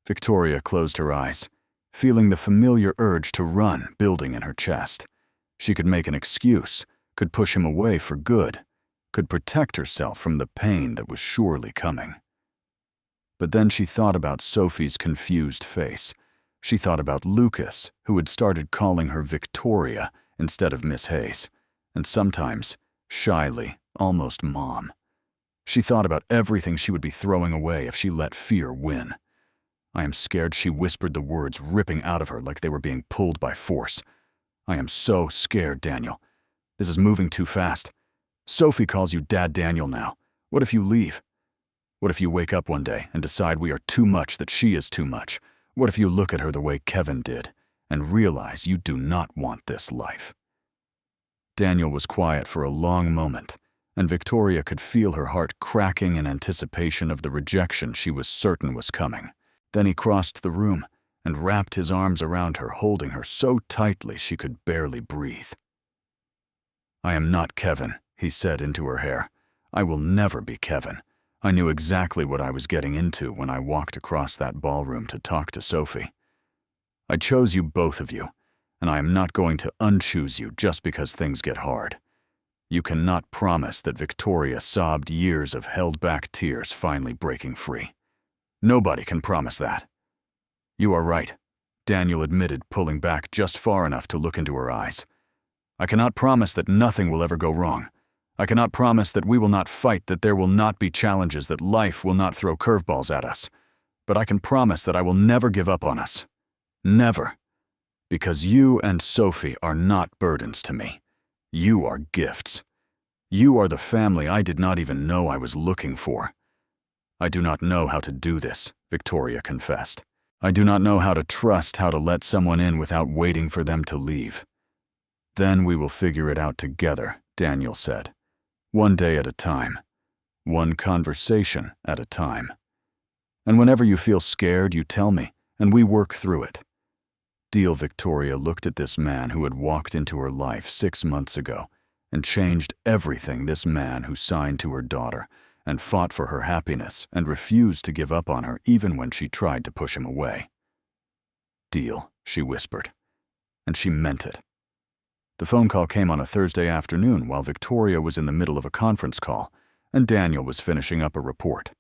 Victoria closed her eyes. feeling the familiar urge to run building in her chest. She could make an excuse, could push him away for good, could protect herself from the pain that was surely coming. But then she thought about Sophie's confused face. She thought about Lucas, who had started calling her Victoria instead of Miss Hayes, and sometimes, shyly, almost Mom. She thought about everything she would be throwing away if she let fear win. I am scared, she whispered, the words ripping out of her like they were being pulled by force. I am so scared, Daniel. This is moving too fast. Sophie calls you Dad Daniel now. What if you leave? What if you wake up one day and decide we are too much, that she is too much? What if you look at her the way Kevin did and realize you do not want this life? Daniel was quiet for a long moment, and Victoria could feel her heart cracking in anticipation of the rejection she was certain was coming. Then he crossed the room and wrapped his arms around her, holding her so tightly she could barely breathe. I am not Kevin, he said into her hair. I will never be Kevin. I knew exactly what I was getting into when I walked across that ballroom to talk to Sophie. I chose you, both of you, and I am not going to unchoose you just because things get hard. You cannot promise that Victoria sobbed years of held-back tears finally breaking free. Nobody can promise that. You are right, Daniel admitted, pulling back just far enough to look into her eyes. I cannot promise that nothing will ever go wrong. I cannot promise that we will not fight, that there will not be challenges, that life will not throw curveballs at us. But I can promise that I will never give up on us. Never. Because you and Sophie are not burdens to me. You are gifts. You are the family I did not even know I was looking for. I do not know how to do this, Victoria confessed. I do not know how to trust, how to let someone in without waiting for them to leave. Then we will figure it out together, Daniel said. One day at a time. One conversation at a time. And whenever you feel scared, you tell me, and we work through it. Deal. Victoria looked at this man who had walked into her life 6 months ago and changed everything, this man who signed to her daughter and fought for her happiness and refused to give up on her even when she tried to push him away. Deal, she whispered, and she meant it. The phone call came on a Thursday afternoon while Victoria was in the middle of a conference call and Daniel was finishing up a report.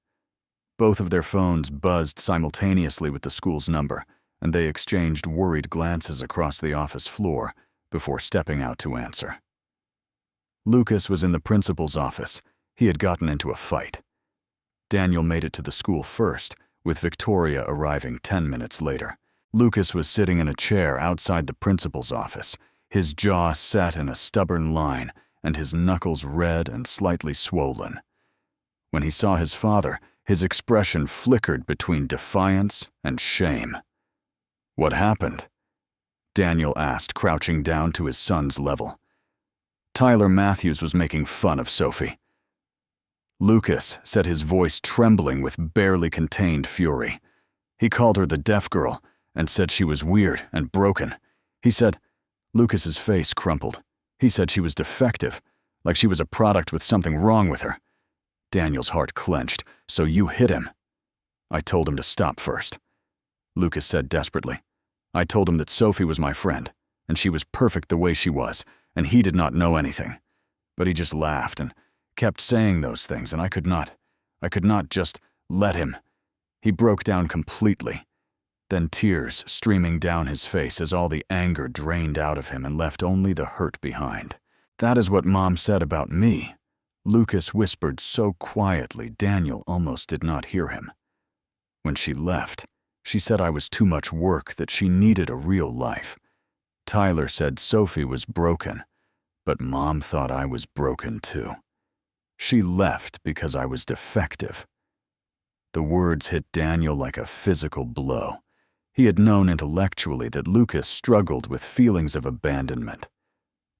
Both of their phones buzzed simultaneously with the school's number, and they exchanged worried glances across the office floor before stepping out to answer. Lucas was in the principal's office. He had gotten into a fight. Daniel made it to the school first, with Victoria arriving 10 minutes later. Lucas was sitting in a chair outside the principal's office, his jaw set in a stubborn line and his knuckles red and slightly swollen. When he saw his father, his expression flickered between defiance and shame. What happened? Daniel asked, crouching down to his son's level. Tyler Matthews was making fun of Sophie. Lucas said, his voice trembling with barely contained fury. He called her the deaf girl and said she was weird and broken. He said, Lucas's face crumpled. He said she was defective, like she was a product with something wrong with her. Daniel's heart clenched. So you hit him? I told him to stop first. Lucas said desperately. I told him that Sophie was my friend, and she was perfect the way she was, and he did not know anything. But he just laughed and kept saying those things, and I could not just let him. He broke down completely. Then tears streaming down his face as all the anger drained out of him and left only the hurt behind. That is what Mom said about me. Lucas whispered so quietly Daniel almost did not hear him. When she left, she said I was too much work, that she needed a real life. Tyler said Sophie was broken, but Mom thought I was broken too. She left because I was defective. The words hit Daniel like a physical blow. He had known intellectually that Lucas struggled with feelings of abandonment.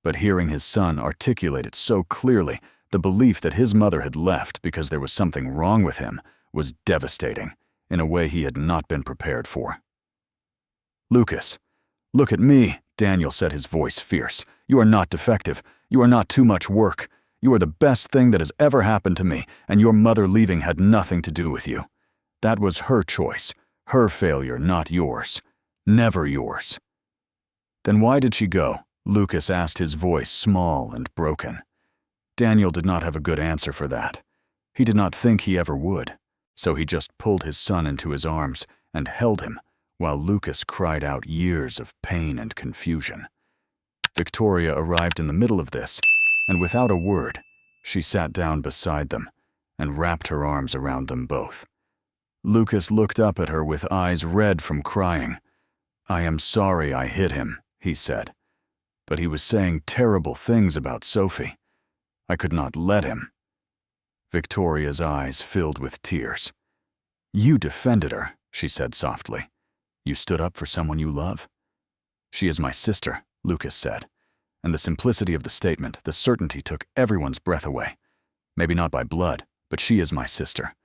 But hearing his son articulate it so clearly, the belief that his mother had left because there was something wrong with him was devastating in a way he had not been prepared for. Lucas, look at me, Daniel said, his voice fierce. You are not defective. You are not too much work. You are the best thing that has ever happened to me, and your mother leaving had nothing to do with you. That was her choice, her failure, not yours. Never yours." "Then why did she go?" Lucas asked, his voice small and broken. Daniel did not have a good answer for that. He did not think he ever would, so he just pulled his son into his arms and held him while Lucas cried out years of pain and confusion. Victoria arrived in the middle of this, and without a word, she sat down beside them and wrapped her arms around them both. Lucas looked up at her with eyes red from crying. "I am sorry I hit him," he said, "but he was saying terrible things about Sophie. I could not let him." Victoria's eyes filled with tears. "You defended her," she said softly. "You stood up for someone you love." "She is my sister," Lucas said, and the simplicity of the statement, the certainty, took everyone's breath away. "Maybe not by blood, but she is my sister,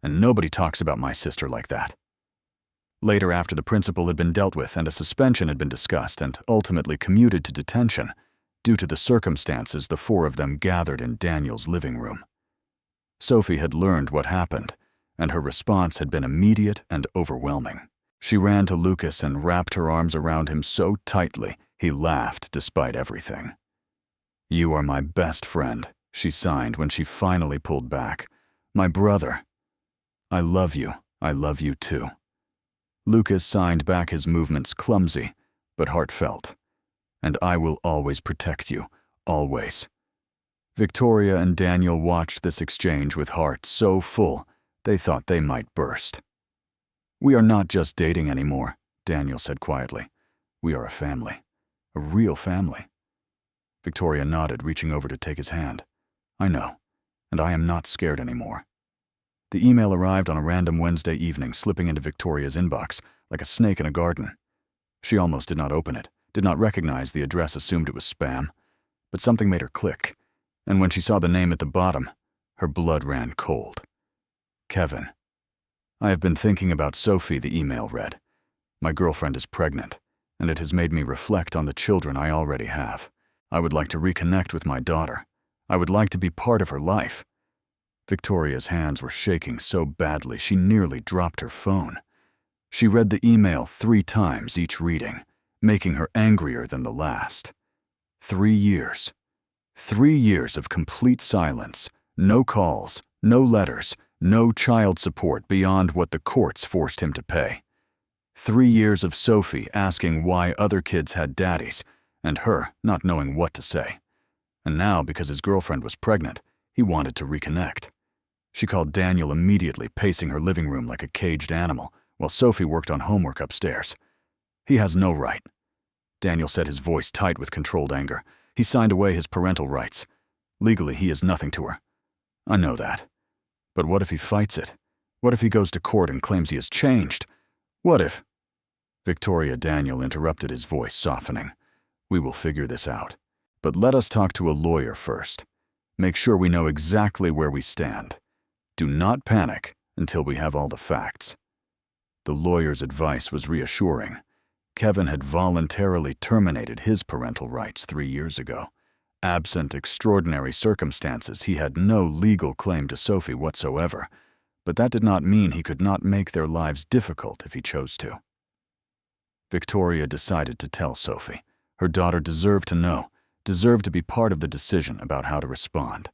and nobody talks about my sister like that." Later, after the principal had been dealt with and a suspension had been discussed and ultimately commuted to detention, due to the circumstances, the four of them gathered in Daniel's living room. Sophie had learned what happened, and her response had been immediate and overwhelming. She ran to Lucas and wrapped her arms around him so tightly he laughed despite everything. "You are my best friend," she signed when she finally pulled back. "My brother. I love you too." Lucas signed back, his movements clumsy but heartfelt. "And I will always protect you, always." Victoria and Daniel watched this exchange with hearts so full they thought they might burst. "We are not just dating anymore," Daniel said quietly. "We are a family, a real family." Victoria nodded, reaching over to take his hand. "I know, and I am not scared anymore." The email arrived on a random Wednesday evening, slipping into Victoria's inbox like a snake in a garden. She almost did not open it, did not recognize the address, assumed it was spam. But something made her click, and when she saw the name at the bottom, her blood ran cold. Kevin. "I have been thinking about Sophie," the email read. "My girlfriend is pregnant, and it has made me reflect on the children I already have. I would like to reconnect with my daughter. I would like to be part of her life." Victoria's hands were shaking so badly she nearly dropped her phone. She read the email 3 times each reading, making her angrier than the last. 3 years. 3 years of complete silence, no calls, no letters, no child support beyond what the courts forced him to pay. 3 years of Sophie asking why other kids had daddies, and her not knowing what to say. And now, because his girlfriend was pregnant, he wanted to reconnect. She called Daniel immediately, pacing her living room like a caged animal, while Sophie worked on homework upstairs. "He has no right." Daniel said, his voice tight with controlled anger. "He signed away his parental rights. Legally, he is nothing to her. I know that. But what if he fights it? What if he goes to court and claims he has changed? What if—" Victoria, Daniel interrupted, his voice softening. "We will figure this out. But let us talk to a lawyer first. Make sure we know exactly where we stand. Do not panic until we have all the facts." The lawyer's advice was reassuring. Kevin had voluntarily terminated his parental rights 3 years ago. Absent extraordinary circumstances, he had no legal claim to Sophie whatsoever, but that did not mean he could not make their lives difficult if he chose to. Victoria decided to tell Sophie. Her daughter deserved to know, deserved to be part of the decision about how to respond.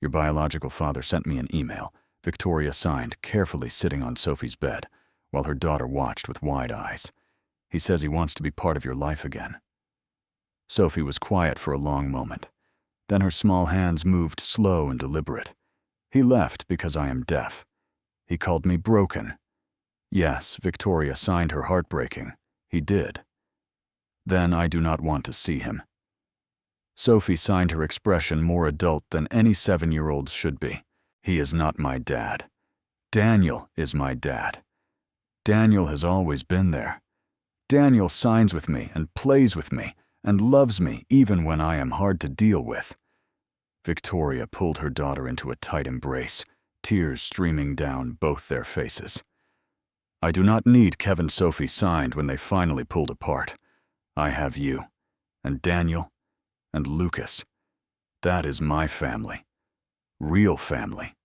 "Your biological father sent me an email," Victoria signed, carefully sitting on Sophie's bed, while her daughter watched with wide eyes. "He says he wants to be part of your life again." Sophie was quiet for a long moment. Then her small hands moved slow and deliberate. "He left because I am deaf. He called me broken." "Yes," Victoria signed, her heart breaking. "He did." "Then I do not want to see him." Sophie signed, her expression more adult than any 7-year-old should be. "He is not my dad. Daniel is my dad. Daniel has always been there. Daniel signs with me and plays with me and loves me even when I am hard to deal with." Victoria pulled her daughter into a tight embrace, tears streaming down both their faces. "I do not need Kevin Sophie signed when they finally pulled apart. I have you, and Daniel, and Lucas. That is my family. Real family.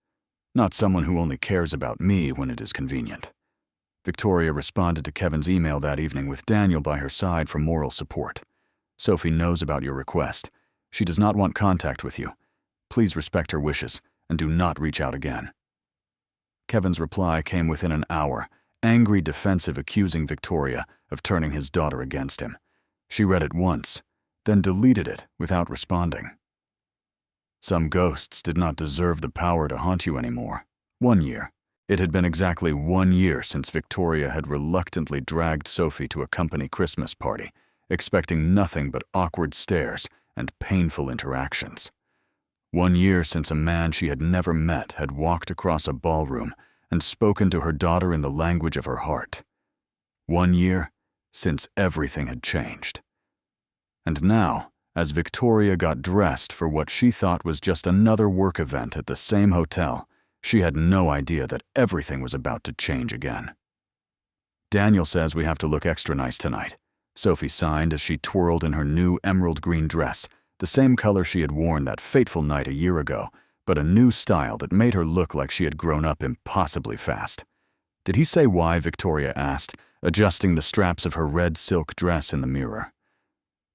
Not someone who only cares about me when it is convenient." Victoria responded to Kevin's email that evening with Daniel by her side for moral support. Sophie knows about your request. She does not want contact with you. Please respect her wishes and do not reach out again. Kevin's reply came within an hour, angry, defensive, accusing Victoria of turning his daughter against him. She read it once, then deleted it without responding. Some ghosts did not deserve the power to haunt you anymore. 1 year. It had been exactly 1 year since Victoria had reluctantly dragged Sophie to a company Christmas party, expecting nothing but awkward stares and painful interactions. 1 year since a man she had never met had walked across a ballroom and spoken to her daughter in the language of her heart. 1 year since everything had changed. And now, as Victoria got dressed for what she thought was just another work event at the same hotel, she had no idea that everything was about to change again. Daniel says we have to look extra nice tonight, Sophie signed as she twirled in her new emerald green dress, the same color she had worn that fateful night a year ago, but a new style that made her look like she had grown up impossibly fast. Did he say why? Victoria asked, adjusting the straps of her red silk dress in the mirror.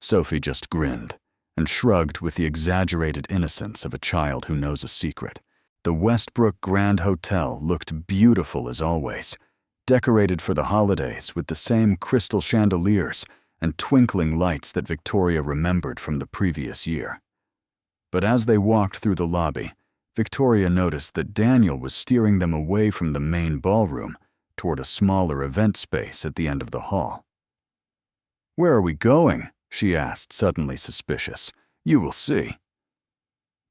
Sophie just grinned and shrugged with the exaggerated innocence of a child who knows a secret. The Westbrook Grand Hotel looked beautiful as always, decorated for the holidays with the same crystal chandeliers and twinkling lights that Victoria remembered from the previous year. But as they walked through the lobby, Victoria noticed that Daniel was steering them away from the main ballroom toward a smaller event space at the end of the hall. "Where are we going?" she asked, suddenly suspicious. "You will see."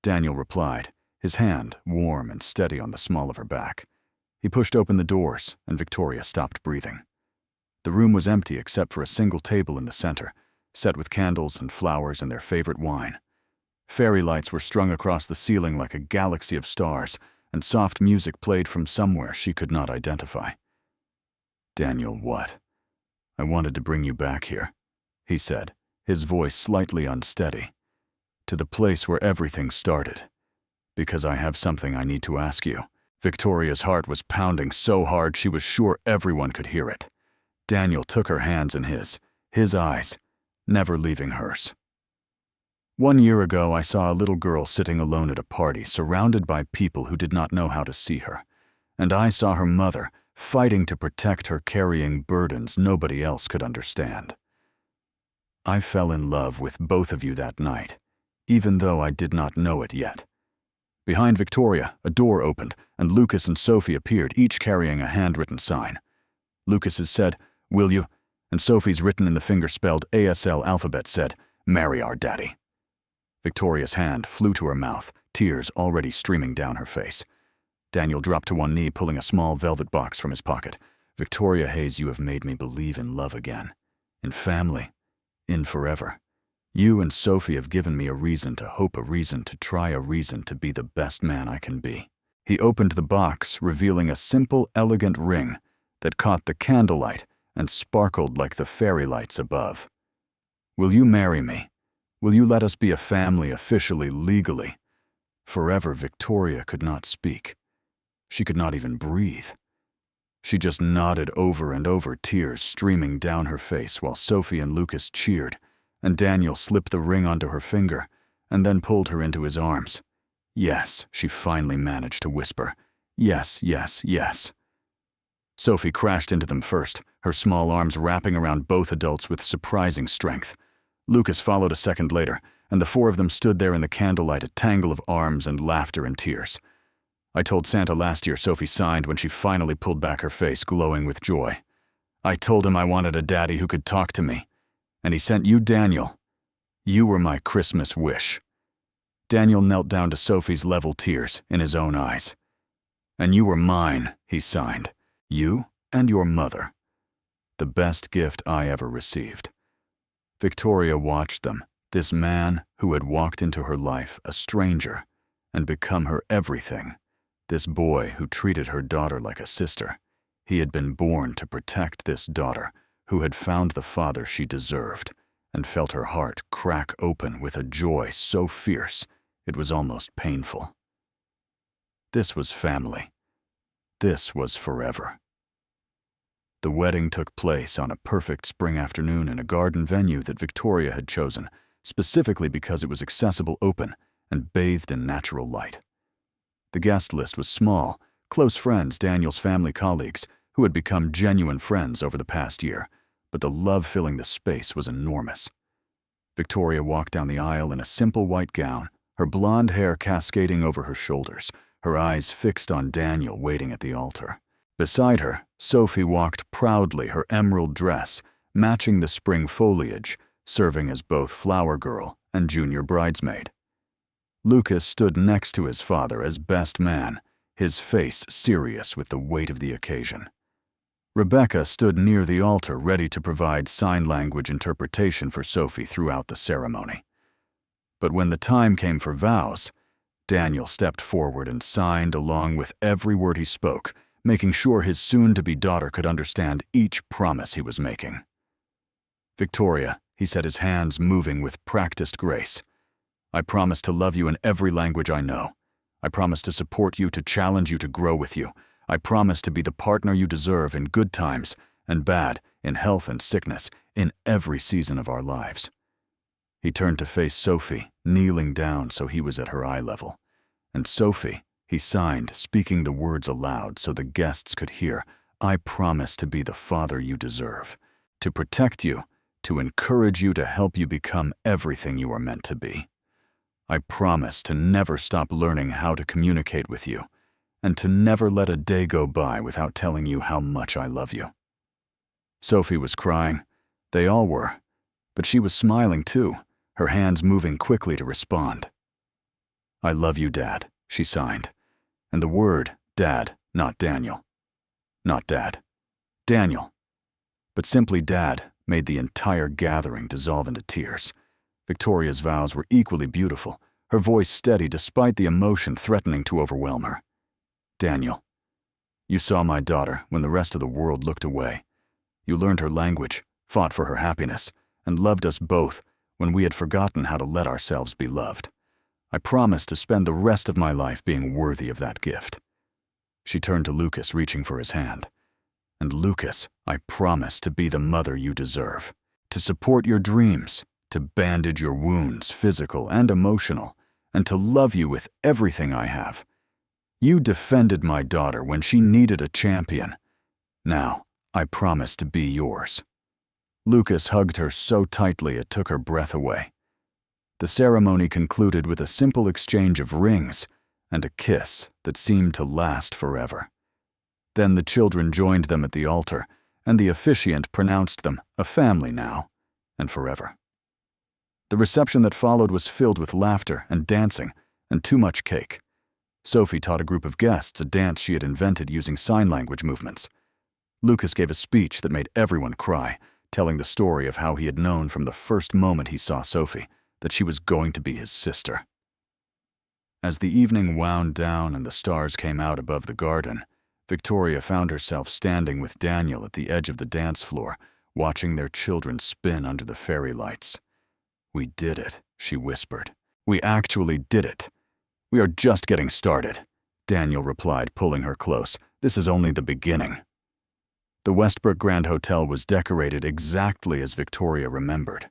Daniel replied, his hand warm and steady on the small of her back. He pushed open the doors, and Victoria stopped breathing. The room was empty except for a single table in the center, set with candles and flowers and their favorite wine. Fairy lights were strung across the ceiling like a galaxy of stars, and soft music played from somewhere she could not identify. "Daniel, what? I wanted to bring you back here," he said, his voice slightly unsteady. "To the place where everything started. Because I have something I need to ask you." Victoria's heart was pounding so hard she was sure everyone could hear it. Daniel took her hands in his eyes, never leaving hers. "1 year ago, I saw a little girl sitting alone at a party, surrounded by people who did not know how to see her. And I saw her mother fighting to protect her, carrying burdens nobody else could understand. I fell in love with both of you that night, even though I did not know it yet." Behind Victoria, a door opened, and Lucas and Sophie appeared, each carrying a handwritten sign. Lucas's said, "Will you?" and Sophie's, written in the finger-spelled ASL alphabet, said, "Marry our daddy." Victoria's hand flew to her mouth, tears already streaming down her face. Daniel dropped to one knee, pulling a small velvet box from his pocket. "Victoria Hayes, you have made me believe in love again. In family. In forever. You and Sophie have given me a reason to hope, a reason to try, a reason to be the best man I can be." He opened the box, revealing a simple, elegant ring that caught the candlelight and sparkled like the fairy lights above. "Will you marry me? Will you let us be a family officially, legally?" Forever, Victoria could not speak. She could not even breathe. She just nodded over and over, tears streaming down her face, while Sophie and Lucas cheered, and Daniel slipped the ring onto her finger and then pulled her into his arms. "Yes," she finally managed to whisper. "Yes, yes, yes." Sophie crashed into them first, her small arms wrapping around both adults with surprising strength. Lucas followed a second later, and the four of them stood there in the candlelight, a tangle of arms and laughter and tears. "I told Santa last year," Sophie sighed when she finally pulled back her face, glowing with joy. "I told him I wanted a daddy who could talk to me. And he sent you, Daniel. You were my Christmas wish." Daniel knelt down to Sophie's level tears in his own eyes. "And you were mine," he signed. "You and your mother. The best gift I ever received." Victoria watched them, this man who had walked into her life, a stranger, and become her everything. This boy who treated her daughter like a sister. He had been born to protect this daughter, who had found the father she deserved, and felt her heart crack open with a joy so fierce it was almost painful. This was family. This was forever. The wedding took place on a perfect spring afternoon in a garden venue that Victoria had chosen, specifically because it was accessible open and bathed in natural light. The guest list was small, close friends, Daniel's family colleagues, who had become genuine friends over the past year, but the love filling the space was enormous. Victoria walked down the aisle in a simple white gown, her blonde hair cascading over her shoulders, her eyes fixed on Daniel waiting at the altar. Beside her, Sophie walked proudly, her emerald dress, matching the spring foliage, serving as both flower girl and junior bridesmaid. Lucas stood next to his father as best man, his face serious with the weight of the occasion. Rebecca stood near the altar ready to provide sign language interpretation for Sophie throughout the ceremony. But when the time came for vows, Daniel stepped forward and signed along with every word he spoke, making sure his soon-to-be daughter could understand each promise he was making. "Victoria," he said, his hands moving with practiced grace, "I promise to love you in every language I know. I promise to support you, to challenge you, to grow with you. I promise to be the partner you deserve in good times and bad, in health and sickness, in every season of our lives." He turned to face Sophie, kneeling down so he was at her eye level. And Sophie, he signed, speaking the words aloud so the guests could hear, "I promise to be the father you deserve, to protect you, to encourage you, to help you become everything you are meant to be. I promise to never stop learning how to communicate with you, and to never let a day go by without telling you how much I love you." Sophie was crying. They all were. But she was smiling too, her hands moving quickly to respond. "I love you, Dad," she signed. And the word, Dad, not Daniel. Not Dad. Daniel. But simply Dad made the entire gathering dissolve into tears. Victoria's vows were equally beautiful, her voice steady despite the emotion threatening to overwhelm her. "Daniel, you saw my daughter when the rest of the world looked away. You learned her language, fought for her happiness, and loved us both when we had forgotten how to let ourselves be loved. I promise to spend the rest of my life being worthy of that gift." She turned to Lucas, reaching for his hand. "And Lucas, I promise to be the mother you deserve, to support your dreams, to bandage your wounds, physical and emotional, and to love you with everything I have. You defended my daughter when she needed a champion. Now, I promise to be yours." Lucas hugged her so tightly it took her breath away. The ceremony concluded with a simple exchange of rings and a kiss that seemed to last forever. Then the children joined them at the altar, and the officiant pronounced them a family now and forever. The reception that followed was filled with laughter and dancing and too much cake. Sophie taught a group of guests a dance she had invented using sign language movements. Lucas gave a speech that made everyone cry, telling the story of how he had known from the first moment he saw Sophie that she was going to be his sister. As the evening wound down and the stars came out above the garden, Victoria found herself standing with Daniel at the edge of the dance floor, watching their children spin under the fairy lights. "We did it," she whispered. "We actually did it." "We are just getting started," Daniel replied, pulling her close. "This is only the beginning." The Westbrook Grand Hotel was decorated exactly as Victoria remembered.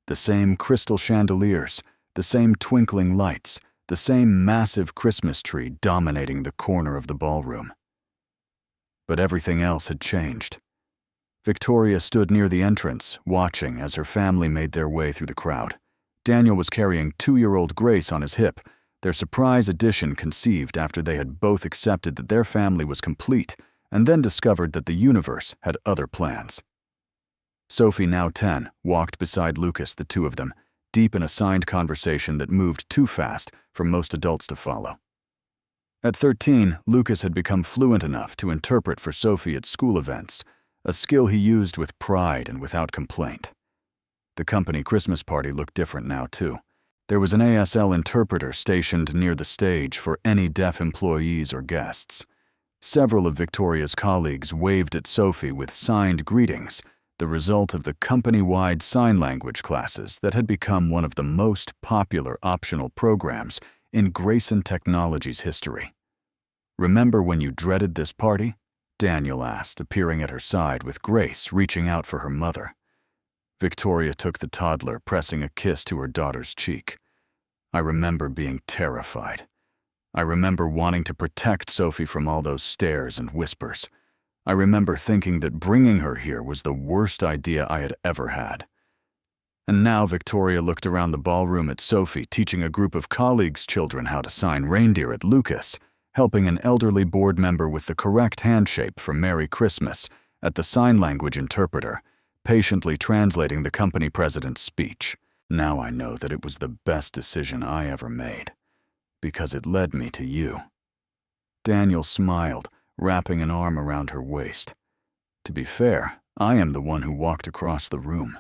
The same crystal chandeliers, the same twinkling lights, the same massive Christmas tree dominating the corner of the ballroom. But everything else had changed. Victoria stood near the entrance, watching as her family made their way through the crowd. Daniel was carrying 2-year-old Grace on his hip, their surprise addition conceived after they had both accepted that their family was complete and then discovered that the universe had other plans. Sophie, now 10, walked beside Lucas, the two of them, deep in a signed conversation that moved too fast for most adults to follow. At 13, Lucas had become fluent enough to interpret for Sophie at school events, a skill he used with pride and without complaint. The company Christmas party looked different now, too. There was an ASL interpreter stationed near the stage for any deaf employees or guests. Several of Victoria's colleagues waved at Sophie with signed greetings, the result of the company-wide sign language classes that had become one of the most popular optional programs in Grayson Technology's history. Remember when you dreaded this party? Daniel asked, appearing at her side with Grace reaching out for her mother. Victoria took the toddler, pressing a kiss to her daughter's cheek. I remember being terrified. I remember wanting to protect Sophie from all those stares and whispers. I remember thinking that bringing her here was the worst idea I had ever had. And now Victoria looked around the ballroom at Sophie teaching a group of colleagues' children how to sign reindeer at Lucas, helping an elderly board member with the correct hand shape for Merry Christmas at the sign language interpreter, patiently translating the company president's speech. Now I know that it was the best decision I ever made, because it led me to you. Daniel smiled, wrapping an arm around her waist. To be fair, I am the one who walked across the room.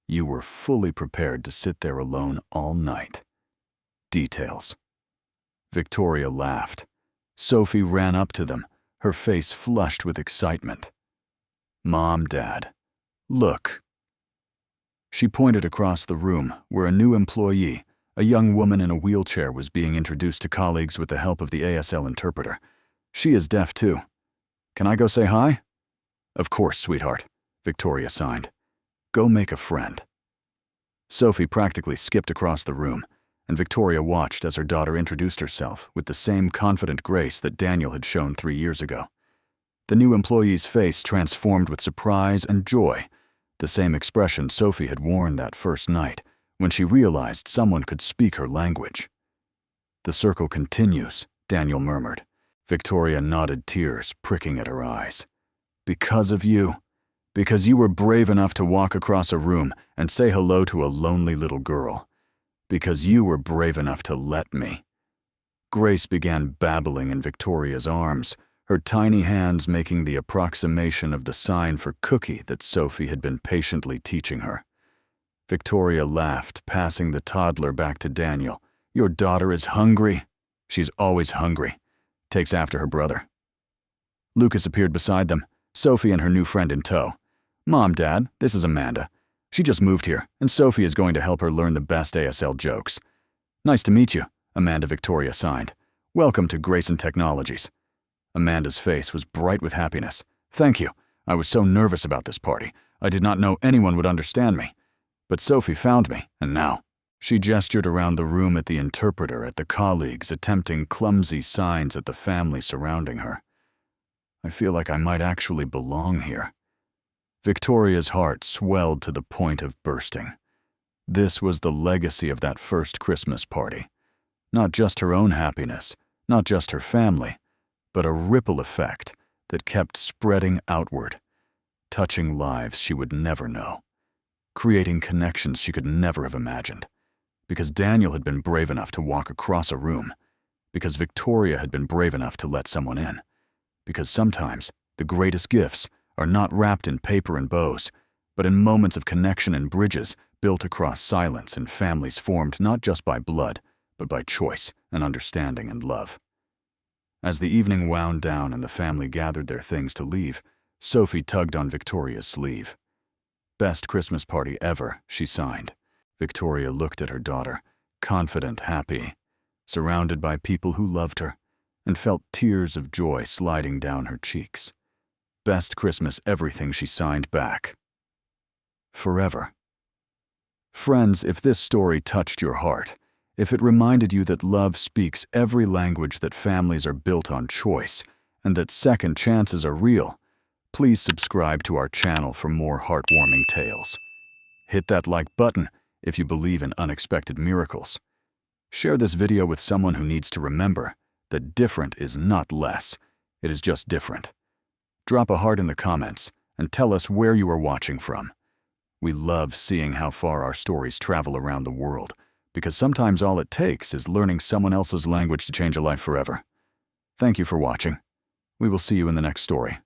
You were fully prepared to sit there alone all night. Details. Victoria laughed. Sophie ran up to them, her face flushed with excitement. Mom, Dad, look. She pointed across the room, where a new employee, a young woman in a wheelchair, was being introduced to colleagues with the help of the ASL interpreter. She is deaf too. Can I go say hi? Of course, sweetheart, Victoria signed. Go make a friend. Sophie practically skipped across the room, and Victoria watched as her daughter introduced herself with the same confident grace that Daniel had shown 3 years ago. The new employee's face transformed with surprise and joy, the same expression Sophie had worn that first night when she realized someone could speak her language. The circle continues, Daniel murmured. Victoria nodded, tears pricking at her eyes. Because of you. Because you were brave enough to walk across a room and say hello to a lonely little girl. Because you were brave enough to let me. Grace began babbling in Victoria's arms, her tiny hands making the approximation of the sign for cookie that Sophie had been patiently teaching her. Victoria laughed, passing the toddler back to Daniel. Your daughter is hungry. She's always hungry. Takes after her brother. Lucas appeared beside them, Sophie and her new friend in tow. Mom, Dad, this is Amanda. She just moved here, and Sophie is going to help her learn the best ASL jokes. Nice to meet you, Amanda. Victoria signed. Welcome to Grayson Technologies. Amanda's face was bright with happiness. Thank you. I was so nervous about this party. I did not know anyone would understand me. But Sophie found me, and now. She gestured around the room at the interpreter, at the colleagues, attempting clumsy signs at the family surrounding her. I feel like I might actually belong here. Victoria's heart swelled to the point of bursting. This was the legacy of that first Christmas party. Not just her own happiness, not just her family, but a ripple effect that kept spreading outward, touching lives she would never know, creating connections she could never have imagined. Because Daniel had been brave enough to walk across a room, because Victoria had been brave enough to let someone in, because sometimes the greatest gifts are not wrapped in paper and bows, but in moments of connection and bridges built across silence in families formed not just by blood, but by choice and understanding and love. As the evening wound down and the family gathered their things to leave, Sophie tugged on Victoria's sleeve. Best Christmas party ever, she signed. Victoria looked at her daughter, confident, happy, surrounded by people who loved her, and felt tears of joy sliding down her cheeks. Best Christmas everything, she signed back. Forever. Friends, if this story touched your heart, if it reminded you that love speaks every language, that families are built on choice, and that second chances are real, please subscribe to our channel for more heartwarming tales. Hit that like button if you believe in unexpected miracles. Share this video with someone who needs to remember that different is not less, it is just different. Drop a heart in the comments and tell us where you are watching from. We love seeing how far our stories travel around the world, because sometimes all it takes is learning someone else's language to change a life forever. Thank you for watching. We will see you in the next story.